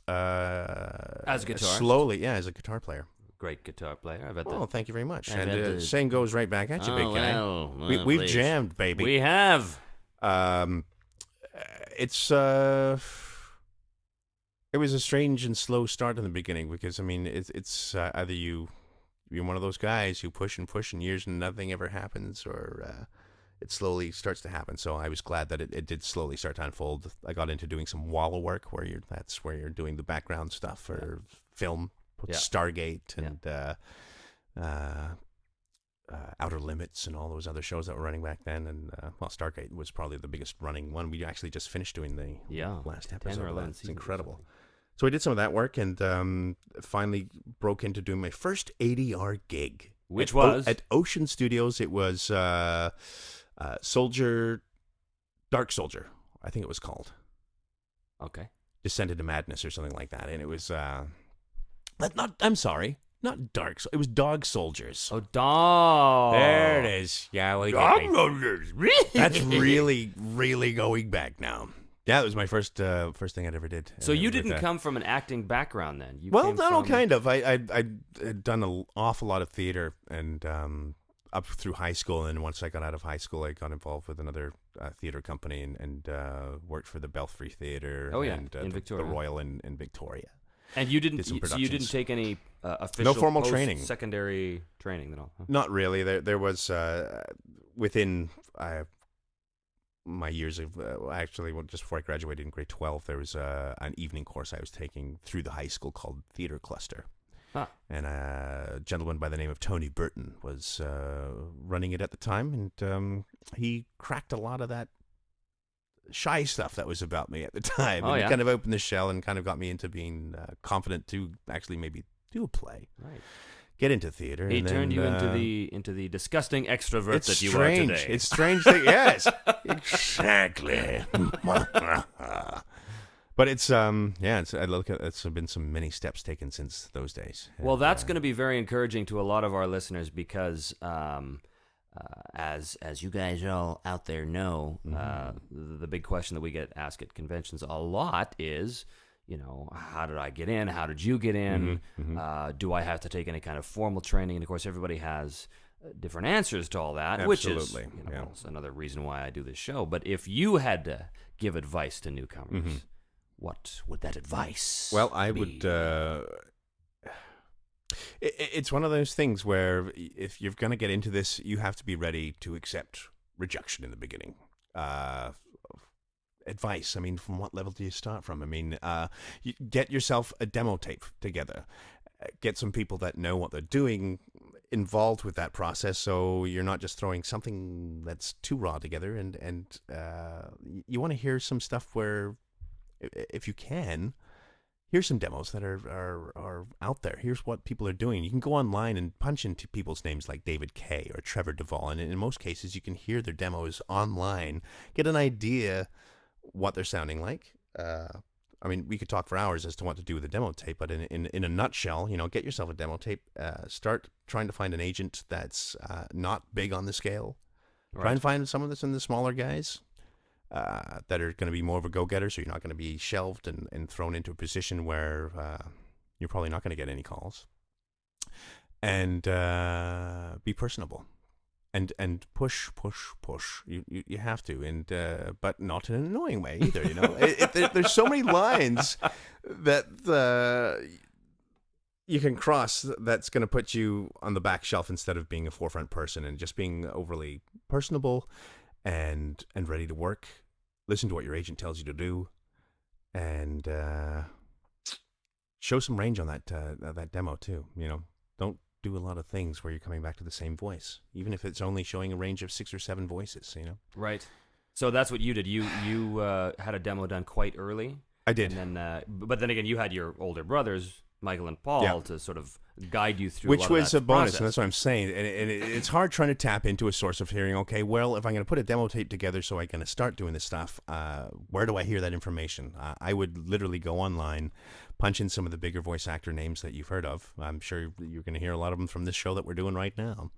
B: As a guitar?
C: Slowly, yeah, as a guitar player.
B: Great guitar player. I bet.
C: Oh, thank you very much. And same goes right back at you, big guy.
B: Well,
C: We've
B: please.
C: jammed, baby.
B: We have.
C: It was a strange and slow start in the beginning because, I mean, it's either you're one of those guys who push and years and nothing ever happens, or it slowly starts to happen. So I was glad that it did slowly start to unfold. I got into doing some wall work that's where you're doing the background stuff for film, Stargate and Outer Limits and all those other shows that were running back then. And Stargate was probably the biggest running one. We actually just finished doing the last episode.
B: 10 or 11
C: it's incredible. So I did some of that work and finally broke into doing my first ADR gig.
B: Which was?
C: At Ocean Studios. It was Dark Soldier, I think it was called.
B: Okay.
C: Descended to Madness or something like that. And it was, I'm sorry. Not Dark. It was Dog Soldiers.
B: Oh, Dog.
C: There it is. Yeah, well,
E: Dog Soldiers.
C: That's really, really going back now. Yeah, it was my first thing I'd ever did.
B: So you didn't come from an acting background then?
C: Kind of. I'd done an awful lot of theater and up through high school. And once I got out of high school, I got involved with another theater company and worked for the Belfry Theater.
B: Oh, yeah,
C: and,
B: in Victoria.
C: The Royal in Victoria.
B: And you didn't. So you didn't take any official,
C: no formal training,
B: secondary training at all. Huh?
C: Not really. There was within my years of actually, just before I graduated in grade 12, there was an evening course I was taking through the high school called Theater Cluster.
B: Huh.
C: And a gentleman by the name of Tony Burton was running it at the time, and he cracked a lot of that shy stuff that was about me at the time.
B: Oh,
C: and
B: yeah?
C: He kind of opened the shell and kind of got me into being confident to actually maybe do a play.
B: Right.
C: Get into theater.
B: He
C: and
B: turned
C: then,
B: you into the disgusing extrovert that you
C: strange.
B: are today.
C: It's strange that yes, exactly. But it's it's been some many steps taken since those days.
B: Well, that's going to be very encouraging to a lot of our listeners because as you guys all out there know, the big question that we get asked at conventions a lot is, how did I get in? How did you get in? Do I have to take any kind of formal training? And of course, everybody has different answers to all that,
C: Absolutely.
B: which is it's another reason why I do this show. But if you had to give advice to newcomers, what would that advice
C: Well, I
B: be?
C: would... It's one of those things where if you're going to get into this, you have to be ready to accept rejection in the beginning. Advice, I mean, from what level do you start from? I mean, you get yourself a demo tape together. Get some people that know what they're doing involved with that process, so you're not just throwing something that's too raw together. And you want to hear some stuff where, if you can, here's some demos that are out there. Here's what people are doing. You can go online and punch into people's names like David Kay or Trevor Devall, and in most cases, you can hear their demos online, get an idea what they're sounding like. I mean, we could talk for hours as to what to do with a demo tape, but in a nutshell, get yourself a demo tape. Start trying to find an agent that's not big on the scale.
B: Right.
C: Try and find someone that's in the smaller guys. That are going to be more of a go-getter, so you're not going to be shelved and thrown into a position where you're probably not going to get any calls. And be personable, and push. You have to, and but not in an annoying way either. There's so many lines that you can cross that's going to put you on the back shelf instead of being a forefront person, and just being overly personable. And ready to work. Listen to what your agent tells you to do, and show some range on that demo too. Don't do a lot of things where you're coming back to the same voice, even if it's only showing a range of 6 or 7 voices, you know?
B: Right. So that's what you did. You had a demo done quite early.
C: I did.
B: And then, but then again, you had your older brothers, Michael and Paul, to sort of guide you through.
C: Which was a bonus,
B: process.
C: and that's what I'm saying. And it's hard trying to tap into a source of hearing. Okay, well, if I'm going to put a demo tape together, so I'm going to start doing this stuff, where do I hear that information? I would literally go online, punch in some of the bigger voice actor names that you've heard of. I'm sure you're going to hear a lot of them from this show that we're doing right now.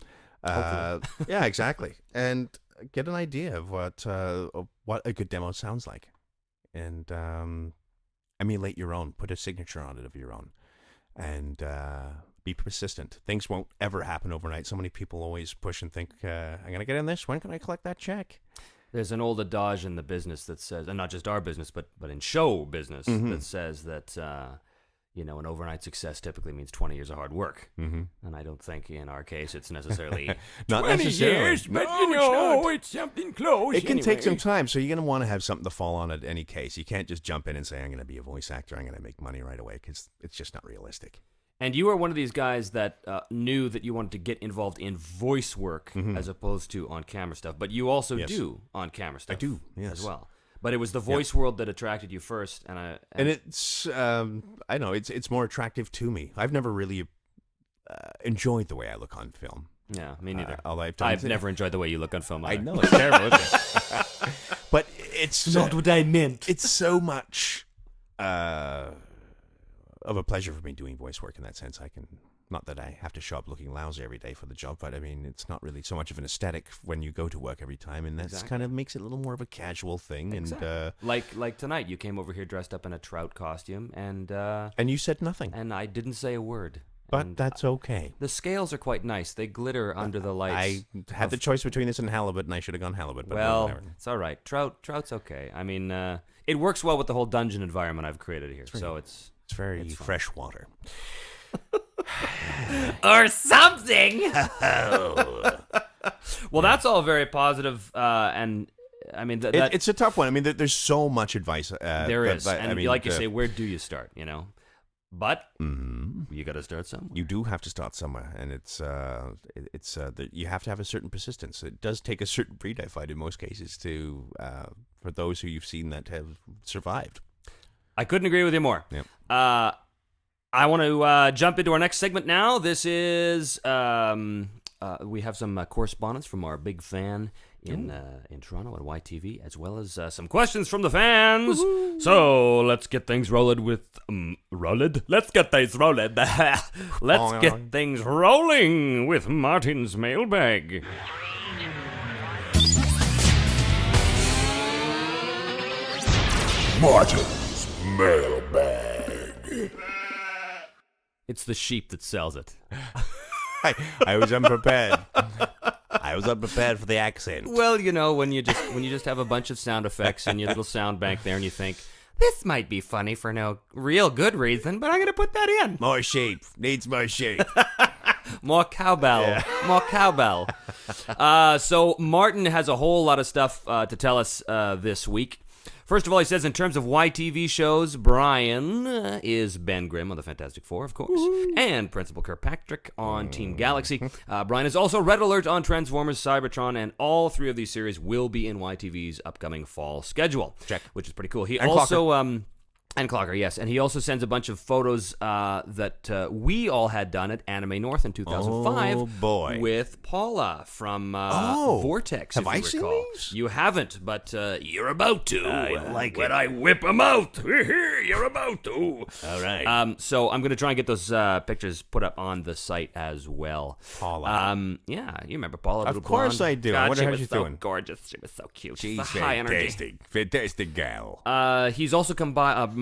C: Yeah, exactly. And get an idea of what a good demo sounds like, and emulate your own. Put a signature on it of your own, and be persistent. Things won't ever happen overnight. So many people always push and think, I'm going to get in this. When can I collect that check?
B: There's an old adage in the business that says, and not just our business, but in show business, that says that, an overnight success typically means 20 years of hard work. And I don't think in our case it's necessarily
C: not
B: 20
C: necessarily.
B: years, but it's something close.
C: It can take some time, so you're going to want to have something to fall on in any case. You can't just jump in and say, I'm going to be a voice actor, I'm going to make money right away, because it's just not realistic.
B: And you are one of these guys that knew that you wanted to get involved in voice work as opposed to on-camera stuff. But you also do on-camera stuff.
C: I do, yes.
B: As well. But it was the voice world that attracted you first. And
C: it's, I know, it's more attractive to me. I've never really enjoyed the way I look on film.
B: Yeah, me neither.
C: I've
B: never enjoyed the way you look on film either.
C: I know, it's terrible, isn't it? But it's
B: not what I meant.
C: It's so much of a pleasure for me doing voice work in that sense. Not that I have to show up looking lousy every day for the job, but I mean, it's not really so much of an aesthetic when you go to work every time, and that's kind of makes it a little more of a casual thing. Exactly. And
B: like tonight, you came over here dressed up in a trout costume, and
C: you said nothing,
B: and I didn't say a word.
C: But that's okay.
B: The scales are quite nice; they glitter under the lights.
C: I had the choice between this and halibut, and I should have gone halibut. But
B: well, it's all right. Trout's okay. I mean, it works well with the whole dungeon environment I've created here, so it's very fresh
C: water.
B: Or something. Well, that's all very positive, and I mean,
C: it's a tough one. I mean, there's so much advice.
B: There is, and
C: I mean,
B: like you say, where do you start? You know, but you got to start somewhere.
C: You do have to start somewhere, and you have to have a certain persistence. It does take a certain breed, I find, in most cases, to for those who you've seen that have survived.
B: I couldn't agree with you more.
C: Yep.
B: I want to jump into our next segment now. This is we have some correspondence from our big fan in Toronto at YTV, as well as some questions from the fans. Woo-hoo. So let's get things rolling with Let's get things rolling. Let's get things rolling with Martin's mailbag.
E: Martin's mailbag.
B: It's the sheep that sells it.
C: I was unprepared. I was unprepared for the accent.
B: Well, you know, when you just have a bunch of sound effects in your little sound bank there, and you think, this might be funny for no real good reason, but I'm going to put that in.
C: More sheep. Needs more sheep.
B: More cowbell. Yeah. More cowbell. So Martin has a whole lot of stuff to tell us this week. First of all, he says, in terms of YTV shows, Brian is Ben Grimm on the Fantastic Four, of course, and Principal Kirkpatrick on Team Galaxy. Brian is also Red Alert on Transformers, Cybertron, and all three of these series will be in YTV's upcoming fall schedule.
C: Check.
B: Which is pretty cool. He
C: and
B: also...
C: Clocker.
B: And Clocker, yes. And he also sends a bunch of photos that we all had done at Anime North in 2005.
C: Oh, boy.
B: With Paula from Vortex,
C: have
B: if you
C: I seen
B: recall.
C: these?
B: You haven't, but you're about to.
C: I like
B: when
C: it.
B: I whip them out. You're about to.
C: All right.
B: So I'm going to try and get those pictures put up on the site as well.
C: Paula.
B: Yeah, you remember Paula?
C: Of course I do.
B: God,
C: I wonder how
B: she
C: she's
B: was so
C: doing.
B: Gorgeous. She was so cute.
C: She's
B: high energy.
C: Fantastic gal.
B: He's also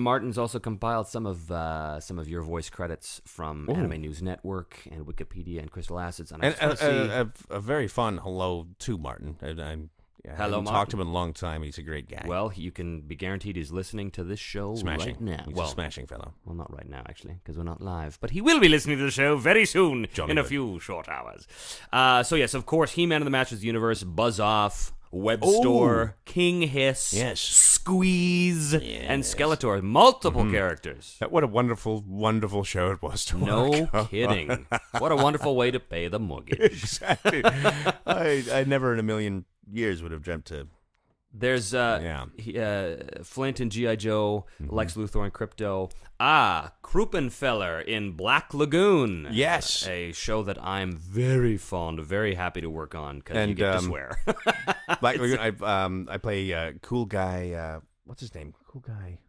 B: Martin's also compiled some of your voice credits from Anime News Network and Wikipedia and Crystal Acids. And
C: a very fun hello to Martin. I haven't talked to him in a long time. He's a great guy.
B: Well, you can be guaranteed he's listening to this show
C: smashing.
B: right now.
C: He's a smashing fellow.
B: Well, not right now, actually, because we're not live. But he will be listening to the show very soon,
C: Jolly
B: in a
C: good.
B: few short hours. So, yes, of course, He-Man and the Masters of the Universe, Buzz Off, Web Store, King Hiss, Squeeze, and Skeletor. Multiple characters.
C: What a wonderful, wonderful show it was to
B: No
C: work.
B: kidding. What a wonderful way to pay the mortgage.
C: Exactly. I never in a million years would have dreamt to.
B: There's Flint and G.I. Joe, Lex Luthor and Crypto. Kruppenfeller in Black Lagoon.
C: Yes.
B: A show that I'm very fond of, very happy to work on because you get to swear.
C: Black Lagoon, I play cool guy, what's his name? Cool guy.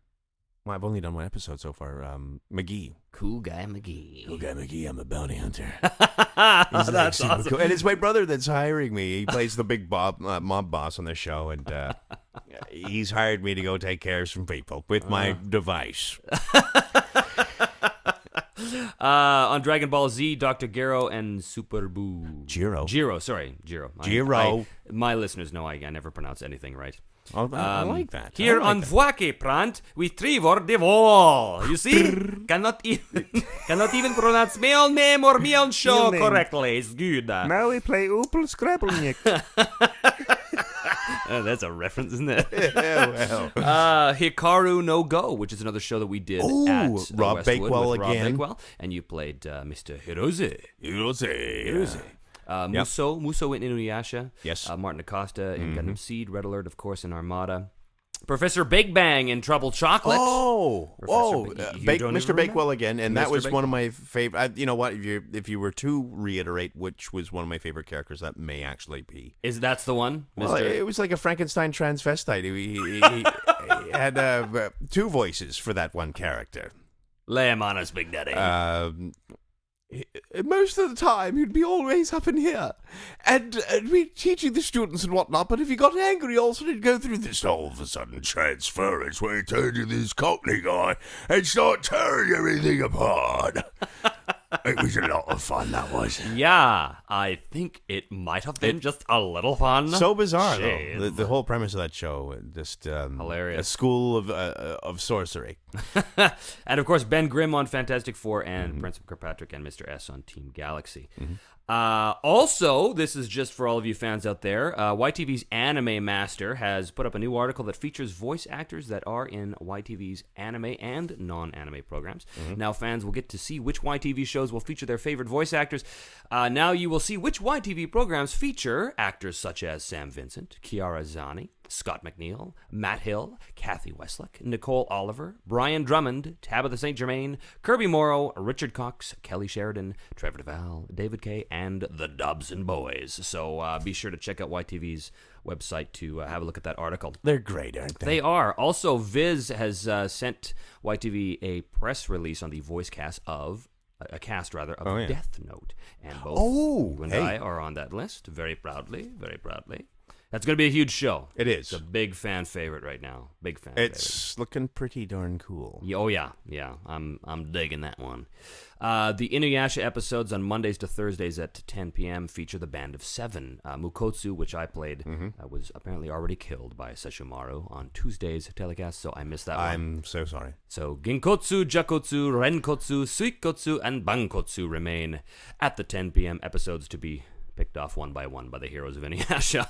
C: Well, I've only done one episode so far. McGee.
B: Cool guy McGee.
C: Cool guy McGee, I'm a bounty hunter.
B: That's awesome.
C: Cool. And it's my brother that's hiring me. He plays the big mob boss on the show, and he's hired me to go take care of some people with my device.
B: On Dragon Ball Z, Dr. Gero and Super Boo.
C: Gero.
B: Gero. My listeners know I never pronounce anything right.
C: I like that.
B: Here on Voiceprint with Trevor Devall. You see? cannot even pronounce my own name or my own show correctly. It's good.
I: Now we play Opel Scrabblenik.
B: That's a reference, isn't it?
C: Yeah, well.
B: Hikaru no Go, which is another show that we did at
C: Rob
B: Westwood
C: Bakewell
B: with
C: again.
B: Rob Bakewell, and you played Mr. Hirose. Muso in Inuyasha.
C: Yes.
B: Martin Acosta in Gundam Seed. Red Alert, of course, in Armada. Professor Big Bang in Trouble Chocolate.
C: Mr. Bakewell again, and that
B: Mr.
C: was one of
B: Bakewell.
C: my favorite. You know what? If you were to reiterate which was one of my favorite characters, that may actually be.
B: That's the one?
C: Well, it was like a Frankenstein transvestite. He had two voices for that one character.
B: Lay him on us, Big Daddy.
E: Most of the time, he'd be always up in here, and be teaching the students and whatnot, but if he got angry, also he'd go through this all of a sudden transference where he turned to this Cockney guy and start tearing everything apart. It was a lot of fun, that was.
B: Yeah, I think it might have been just a little fun.
C: So bizarre, though. The whole premise of that show, just
B: hilarious.
C: A school of sorcery.
B: And of course, Ben Grimm on Fantastic Four and Prince of Kirkpatrick and Mr. S on Team Galaxy. Also, this is just for all of you fans out there, YTV's Anime Master has put up a new article that features voice actors that are in YTV's anime and non-anime programs. Now fans will get to see which YTV shows will feature their favorite voice actors. Now you will see which YTV programs feature actors such as Sam Vincent, Kiara Zani, Scott McNeil, Matt Hill, Kathy Westlick, Nicole Oliver, Brian Drummond, Tabitha St. Germain, Kirby Morrow, Richard Cox, Kelly Sheridan, Trevor Devall, David Kay, and the Dobson Boys. So be sure to check out YTV's website to have a look at that article.
C: They're great, aren't they?
B: They are. Also, Viz has sent YTV a press release on the voice cast of Death Note. And both you and I are on that list, very proudly, very proudly. That's going to be a huge show.
C: It is.
B: It's a big fan favorite right now. Big fan
C: It's looking pretty darn cool.
B: Yeah. I'm digging that one. The Inuyasha episodes on Mondays to Thursdays at 10 p.m. feature the Band of Seven. Mukotsu, which I played, was apparently already killed by Sesshomaru on Tuesday's telecast, so I missed that one.
C: I'm so sorry.
B: So Ginkotsu, Jakotsu, Renkotsu, Suikotsu, and Bankotsu remain at the 10 p.m. episodes to be picked off one by one by the heroes of Inuyasha.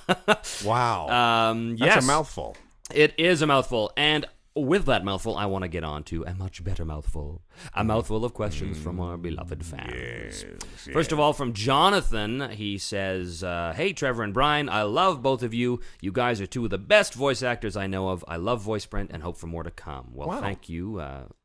C: Wow.
B: Yes.
C: That's a mouthful.
B: It is a mouthful. And with that mouthful, I want to get on to a much better mouthful. A mouthful of questions from our beloved fans. First of all, from Jonathan, he says, hey, Trevor and Brian, I love both of you. You guys are two of the best voice actors I know of. I love Voiceprint and hope for more to come. Well, thank you,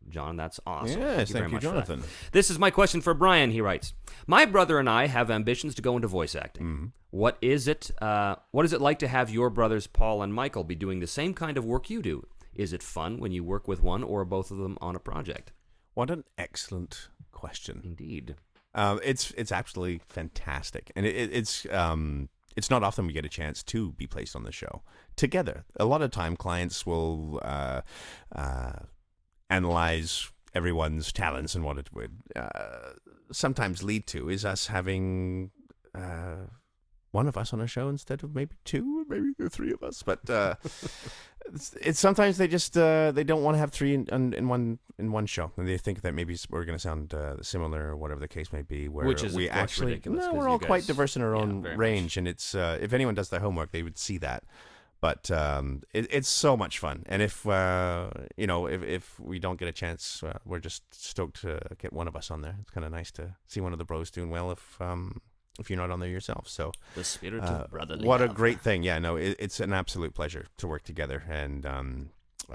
B: John. That's awesome.
C: Yes,
B: thank you,
C: Jonathan.
B: This is my question for Brian, he writes. My brother and I have ambitions to go into voice acting. What is it like to have your brothers, Paul and Michael, be doing the same kind of work you do? Is it fun when you work with one or both of them on a project?
C: What an excellent question.
B: Indeed.
C: It's absolutely fantastic. And it's not often we get a chance to be placed on the show together. A lot of time clients will analyze everyone's talents, and what it would sometimes lead to is us having one of us on a show instead of maybe two, or maybe the three of us. But it's sometimes they just they don't want to have three in one show, and they think that maybe we're going to sound similar or whatever the case may be.
B: Which is
C: we actually
B: ridiculous.
C: we're all quite diverse in our own range, and it's if anyone does their homework, they would see that. But it's so much fun, and if if we don't get a chance, we're just stoked to get one of us on there. It's kind of nice to see one of the bros doing well if you're not on there yourself. So
B: the spirit of brotherly
C: what
B: love.
C: A great thing. Yeah, no, it's an absolute pleasure to work together, and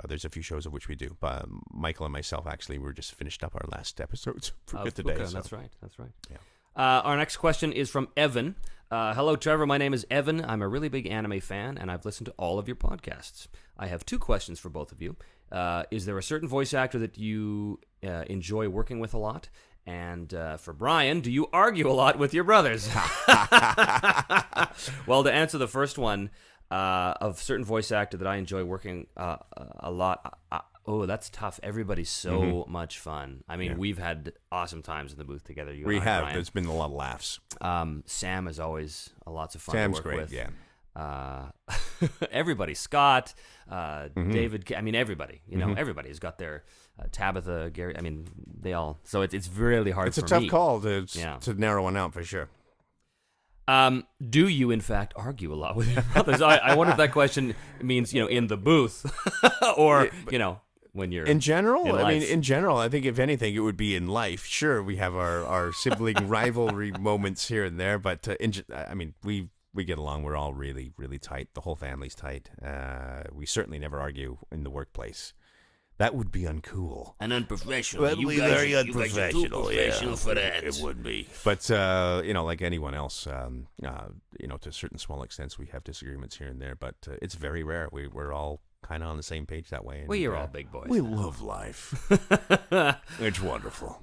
C: there's a few shows of which we do. But Michael and myself, actually, we're just finished up our last episodes for good today. So.
B: That's right. Yeah. Our next question is from Evan. Hello, Trevor. My name is Evan. I'm a really big anime fan, and I've listened to all of your podcasts. I have 2 questions for both of you. Is there a certain voice actor that you enjoy working with a lot? And for Brian, do you argue a lot with your brothers? Well, to answer the first one, of certain voice actor that I enjoy working a lot. That's tough. Everybody's so much fun. I mean, we've had awesome times in the booth together.
C: We have. Brian. There's been a lot of laughs.
B: Sam is always lots of fun
C: Sam's
B: to work
C: great,
B: with.
C: Yeah.
B: Everybody, Scott, David. I mean, everybody. Everybody's got their Tabitha, Gary. I mean, they all. So it's really hard.
C: It's a tough call to narrow one out for sure.
B: Do you, in fact, argue a lot with your brothers? I wonder if that question means, in the booth or, when you're
C: in general.
B: In
C: general, I think if anything, it would be in life. Sure, we have our sibling rivalry moments here and there, but we get along. We're all really, really tight. The whole family's tight. We certainly never argue in the workplace. That would be uncool
M: and unprofessional.
C: That would be very unprofessional.
M: You guys are too professional for that.
C: It would be. But like anyone else, to a certain small extent, we have disagreements here and there. But it's very rare. We're all kind of on the same page that way.
B: Well, you're all big boys.
C: We love life. It's wonderful.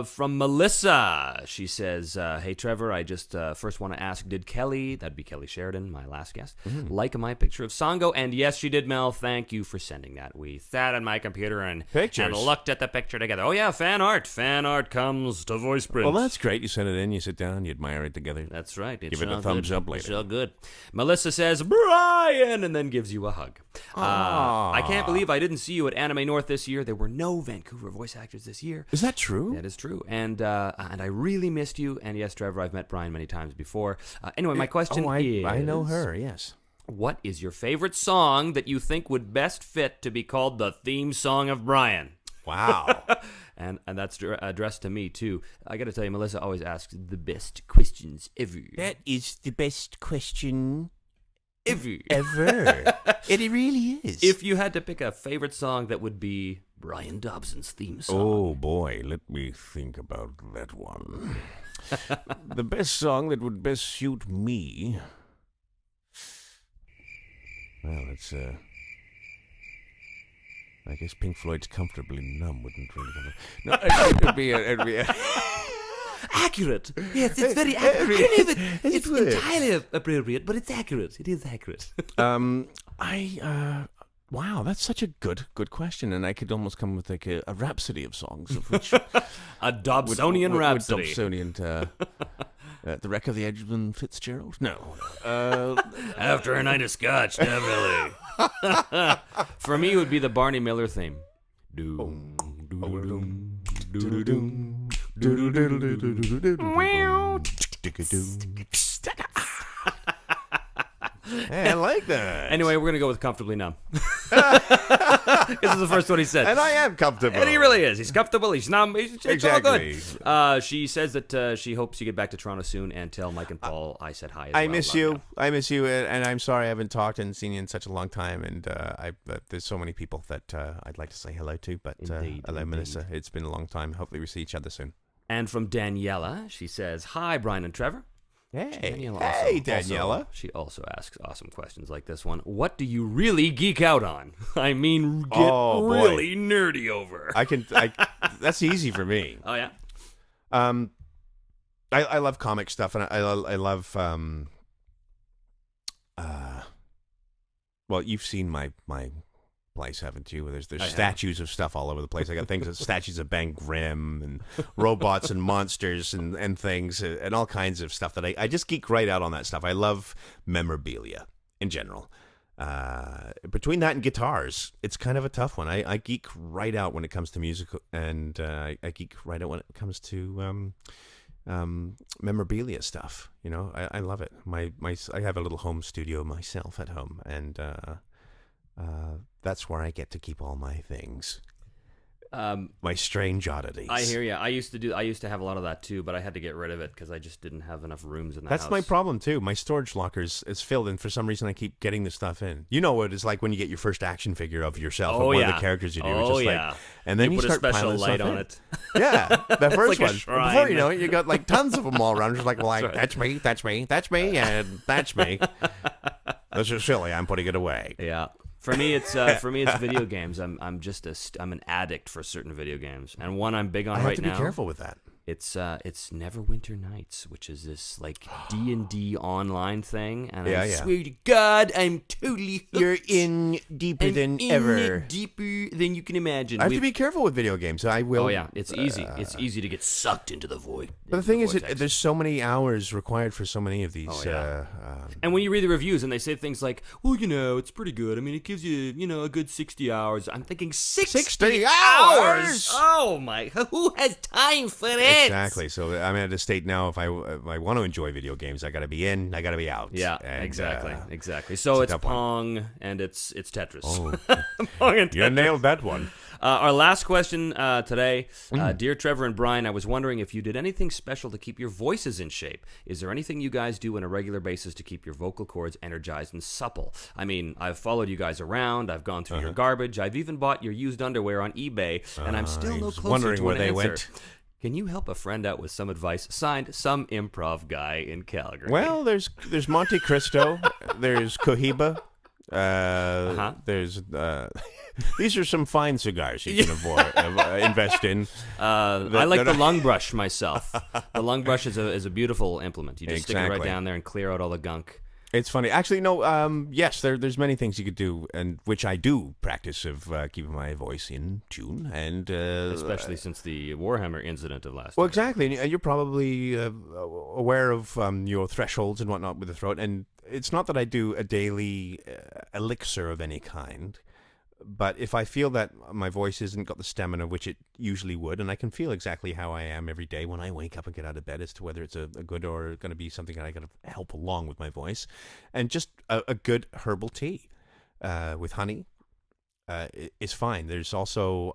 B: From Melissa, she says, "Hey Trevor, I just first want to ask, did Kelly, that'd be Kelly Sheridan, my last guest, like my picture of Sango?" And yes, she did, Mel. Thank you for sending that. We sat on my computer and looked at the picture together. Oh yeah, fan art. Fan art comes to Voiceprint.
C: Well, that's great. You send it in, you sit down, you admire it together.
B: That's right.
C: Give it a thumbs up later.
B: It's all good. Melissa says, "Brian," and then gives you a hug. I can't believe I didn't see you at Anime North this year. There were no Vancouver voice actors this year.
C: Is that true?
B: That is true. And I really missed you. And yes, Trevor, I've met Brian many times before. Anyway, my question is...
C: I know her, yes.
B: What is your favorite song that you think would best fit to be called the theme song of Brian?
C: Wow.
B: and that's addressed to me, too. I got to tell you, Melissa always asks the best questions ever.
C: That is the best question...
B: Ever.
C: It really is.
B: If you had to pick a favorite song, that would be Brian Dobson's theme song.
C: Oh boy, let me think about that one. The best song that would best suit me. Well, it's I guess Pink Floyd's "Comfortably Numb" wouldn't really come. No, it'd be
B: accurate. Yes, it's very accurate. I don't know if it's entirely appropriate, but it's accurate. It is accurate.
C: Wow, that's such a good question, and I could almost come with like a rhapsody of songs, of which
B: a Dobsonian rhapsody.
C: Dobsonian, the Wreck of the Edmund Fitzgerald. No,
B: after a night of scotch, definitely. For me, it would be the Barney Miller theme.
C: Hey, I like that.
B: Anyway, we're going to go with "Comfortably Numb." This is the first one he said.
C: And I am comfortable.
B: And he really is. He's comfortable. He's numb. It's
C: exactly.
B: all good. She says that she hopes you get back to Toronto soon, and tell Mike and Paul I said hi as well.
C: I miss you. I miss you, and I'm sorry I haven't talked and seen you in such a long time. And there's so many people that I'd like to say hello to. But hello, Melissa. It's been a long time. Hopefully we see each other soon.
B: And from Daniela, she says, "Hi, Brian and Trevor."
C: Hey,
B: Daniela. She also asks awesome questions like this one. What do you really geek out on? I mean, get really nerdy over.
C: That's easy for me.
B: Oh, yeah?
C: I love comic stuff, and I love... well, you've seen my place, haven't you? There's statues of stuff all over the place. I got statues of Ben Grimm and robots and monsters and things and all kinds of stuff that I just geek right out on that stuff. I love memorabilia in general. between that and guitars, it's kind of a tough one. I geek right out when it comes to music, and I geek right out when it comes to memorabilia stuff. You know, I love it. I have a little home studio myself at home, and that's where I get to keep all my things. My strange oddities.
B: I hear you. I used to have a lot of that too, but I had to get rid of it because I just didn't have enough rooms in the house.
C: That's my problem too. My storage lockers is filled, and for some reason I keep getting the stuff in. You know what it's like when you get your first action figure of yourself, of one of the characters you do.
B: Oh,
C: it's just
B: yeah.
C: like, and then you
B: put a
C: start
B: special
C: piling
B: light
C: stuff
B: on
C: in.
B: it.
C: Yeah, the first
B: like
C: one. Before you know it, you got like tons of them all around. Just like,
B: right.
C: that's me, that's me, that's me, and that's me. This is silly. I'm putting it away.
B: Yeah. For me, it's video games. I'm an addict for certain video games, and one I'm big on right now.
C: I have to be careful with that.
B: It's Neverwinter Nights, which is this like D&D online thing, and I swear to God, I'm totally hooked.
C: You're in deeper than ever.
B: Deeper than you can imagine.
C: I have to be careful with video games. I will.
B: Oh yeah, it's easy. It's easy to get sucked into the void.
C: But the thing is, there's so many hours required for so many of these.
B: Oh, yeah. And when you read the reviews and they say things like, "Well, you know, it's pretty good. I mean, it gives you, a good 60 hours." I'm thinking 60 hours. Oh my! Who has time for that?
C: Exactly. So I'm at a state now. If I want to enjoy video games, I got to be in. I got to be out.
B: Yeah,
C: and,
B: exactly. So it's Pong and it's Tetris.
C: Oh,
B: Pong and Tetris.
C: You nailed that one.
B: Our last question today, dear Trevor and Brian, I was wondering if you did anything special to keep your voices in shape. Is there anything you guys do on a regular basis to keep your vocal cords energized and supple? I mean, I've followed you guys around. I've gone through your garbage. I've even bought your used underwear on eBay, and I'm still no closer to
C: where
B: an
C: they
B: answer.
C: went.
B: Can you help a friend out with some advice? Signed, some improv guy in Calgary.
C: Well, there's Monte Cristo. There's Cohiba. There's these are some fine cigars you can invest in.
B: I like the lung brush myself. The lung brush is a beautiful implement. You just stick it right down there and clear out all the gunk.
C: It's funny. Actually, no, yes, there's many things you could do, and which I do practice of keeping my voice in tune. And
B: especially since the Warhammer incident of last
C: year. Well,
B: year.
C: exactly. And you're probably aware of your thresholds and whatnot with the throat. And it's not that I do a daily elixir of any kind. But if I feel that my voice hasn't got the stamina which it usually would, and I can feel exactly how I am every day when I wake up and get out of bed as to whether it's a good or going to be something that I got to help along with my voice, and just a good herbal tea with honey is fine. There's also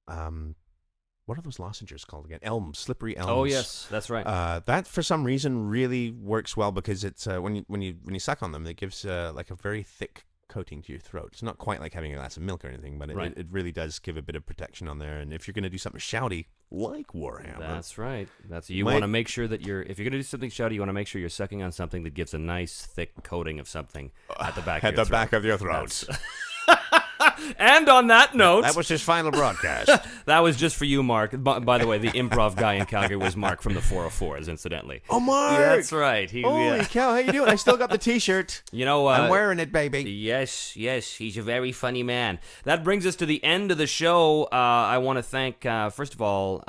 C: what are those lozenges called again? Slippery elms.
B: Oh yes, that's right.
C: That for some reason really works well because it's when you suck on them, it gives like a very thick coating to your throat. It's not quite like having a glass of milk or anything, but it really does give a bit of protection on there. And if you're going to do something shouty like Warhammer,
B: that's right. You want to make sure that if you're going to do something shouty, you want to make sure you're sucking on something that gives a nice thick coating of something at the back of your throat.
C: Back of your throat.
B: And on that note,
C: that was his final broadcast.
B: That was just for you, Mark. By the way, the improv guy in Calgary was Mark from the 404s, incidentally.
C: Oh, Mark!
B: Yeah, that's right.
C: Holy cow, how you doing? I still got the T-shirt.
B: You know,
C: I'm wearing it, baby.
B: Yes, he's a very funny man. That brings us to the end of the show. I want to thank, first of all,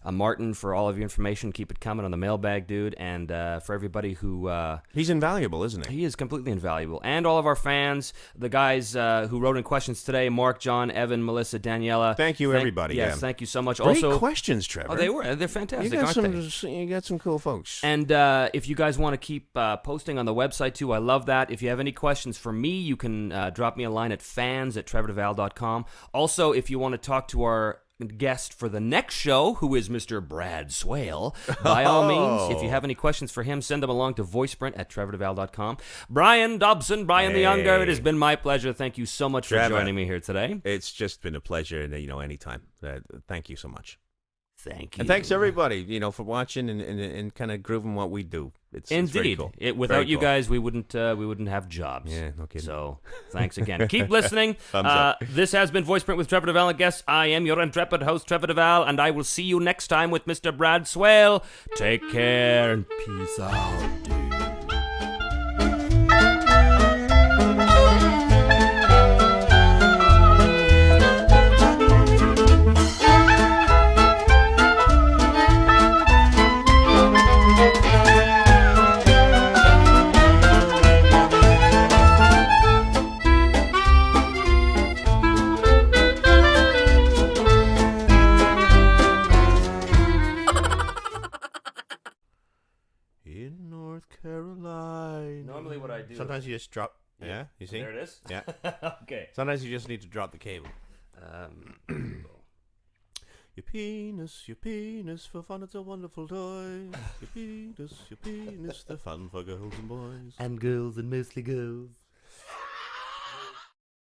B: Martin, for all of your information. Keep it coming on the mailbag, dude. And for everybody who...
C: he's invaluable, isn't he?
B: He is completely invaluable. And all of our fans, the guys who wrote in questions today, Mark, John, Evan, Melissa, Daniela.
C: Thank you, everybody.
B: Yes, thank you so much.
C: Great
B: also,
C: questions, Trevor.
B: Oh, they're fantastic, aren't they?
C: You got some cool folks.
B: And if you guys want to keep posting on the website, too, I love that. If you have any questions for me, you can drop me a line at fans@trevordeval.com. Also, if you want to talk to our guest for the next show, who is Mr. Brad Swale, by all means, if you have any questions for him, send them along to voiceprint@trevordeval.com. Brian Dobson, Brian the Younger, it has been my pleasure. Thank you so much for joining me here today.
C: It's just been a pleasure, and anytime. Thank you so much.
B: Thank you.
C: And thanks everybody, for watching and kind of grooving what we do. It's very cool.
B: Without you guys, we wouldn't have jobs.
C: Yeah, no kidding.
B: So thanks again. Keep listening.
C: Thumbs up.
B: This has been Voiceprint with Trevor Devall and Guests. I am your intrepid host, Trevor Devall, and I will see you next time with Mr. Brad Swale. Take care and peace out, dude.
C: Sometimes you just drop. Yeah, you see?
B: There it is.
C: Yeah.
B: Okay.
C: Sometimes you just need to drop the cable. Your penis, for fun it's a wonderful toy. Your penis, the fun for girls and boys.
B: And girls, and mostly girls.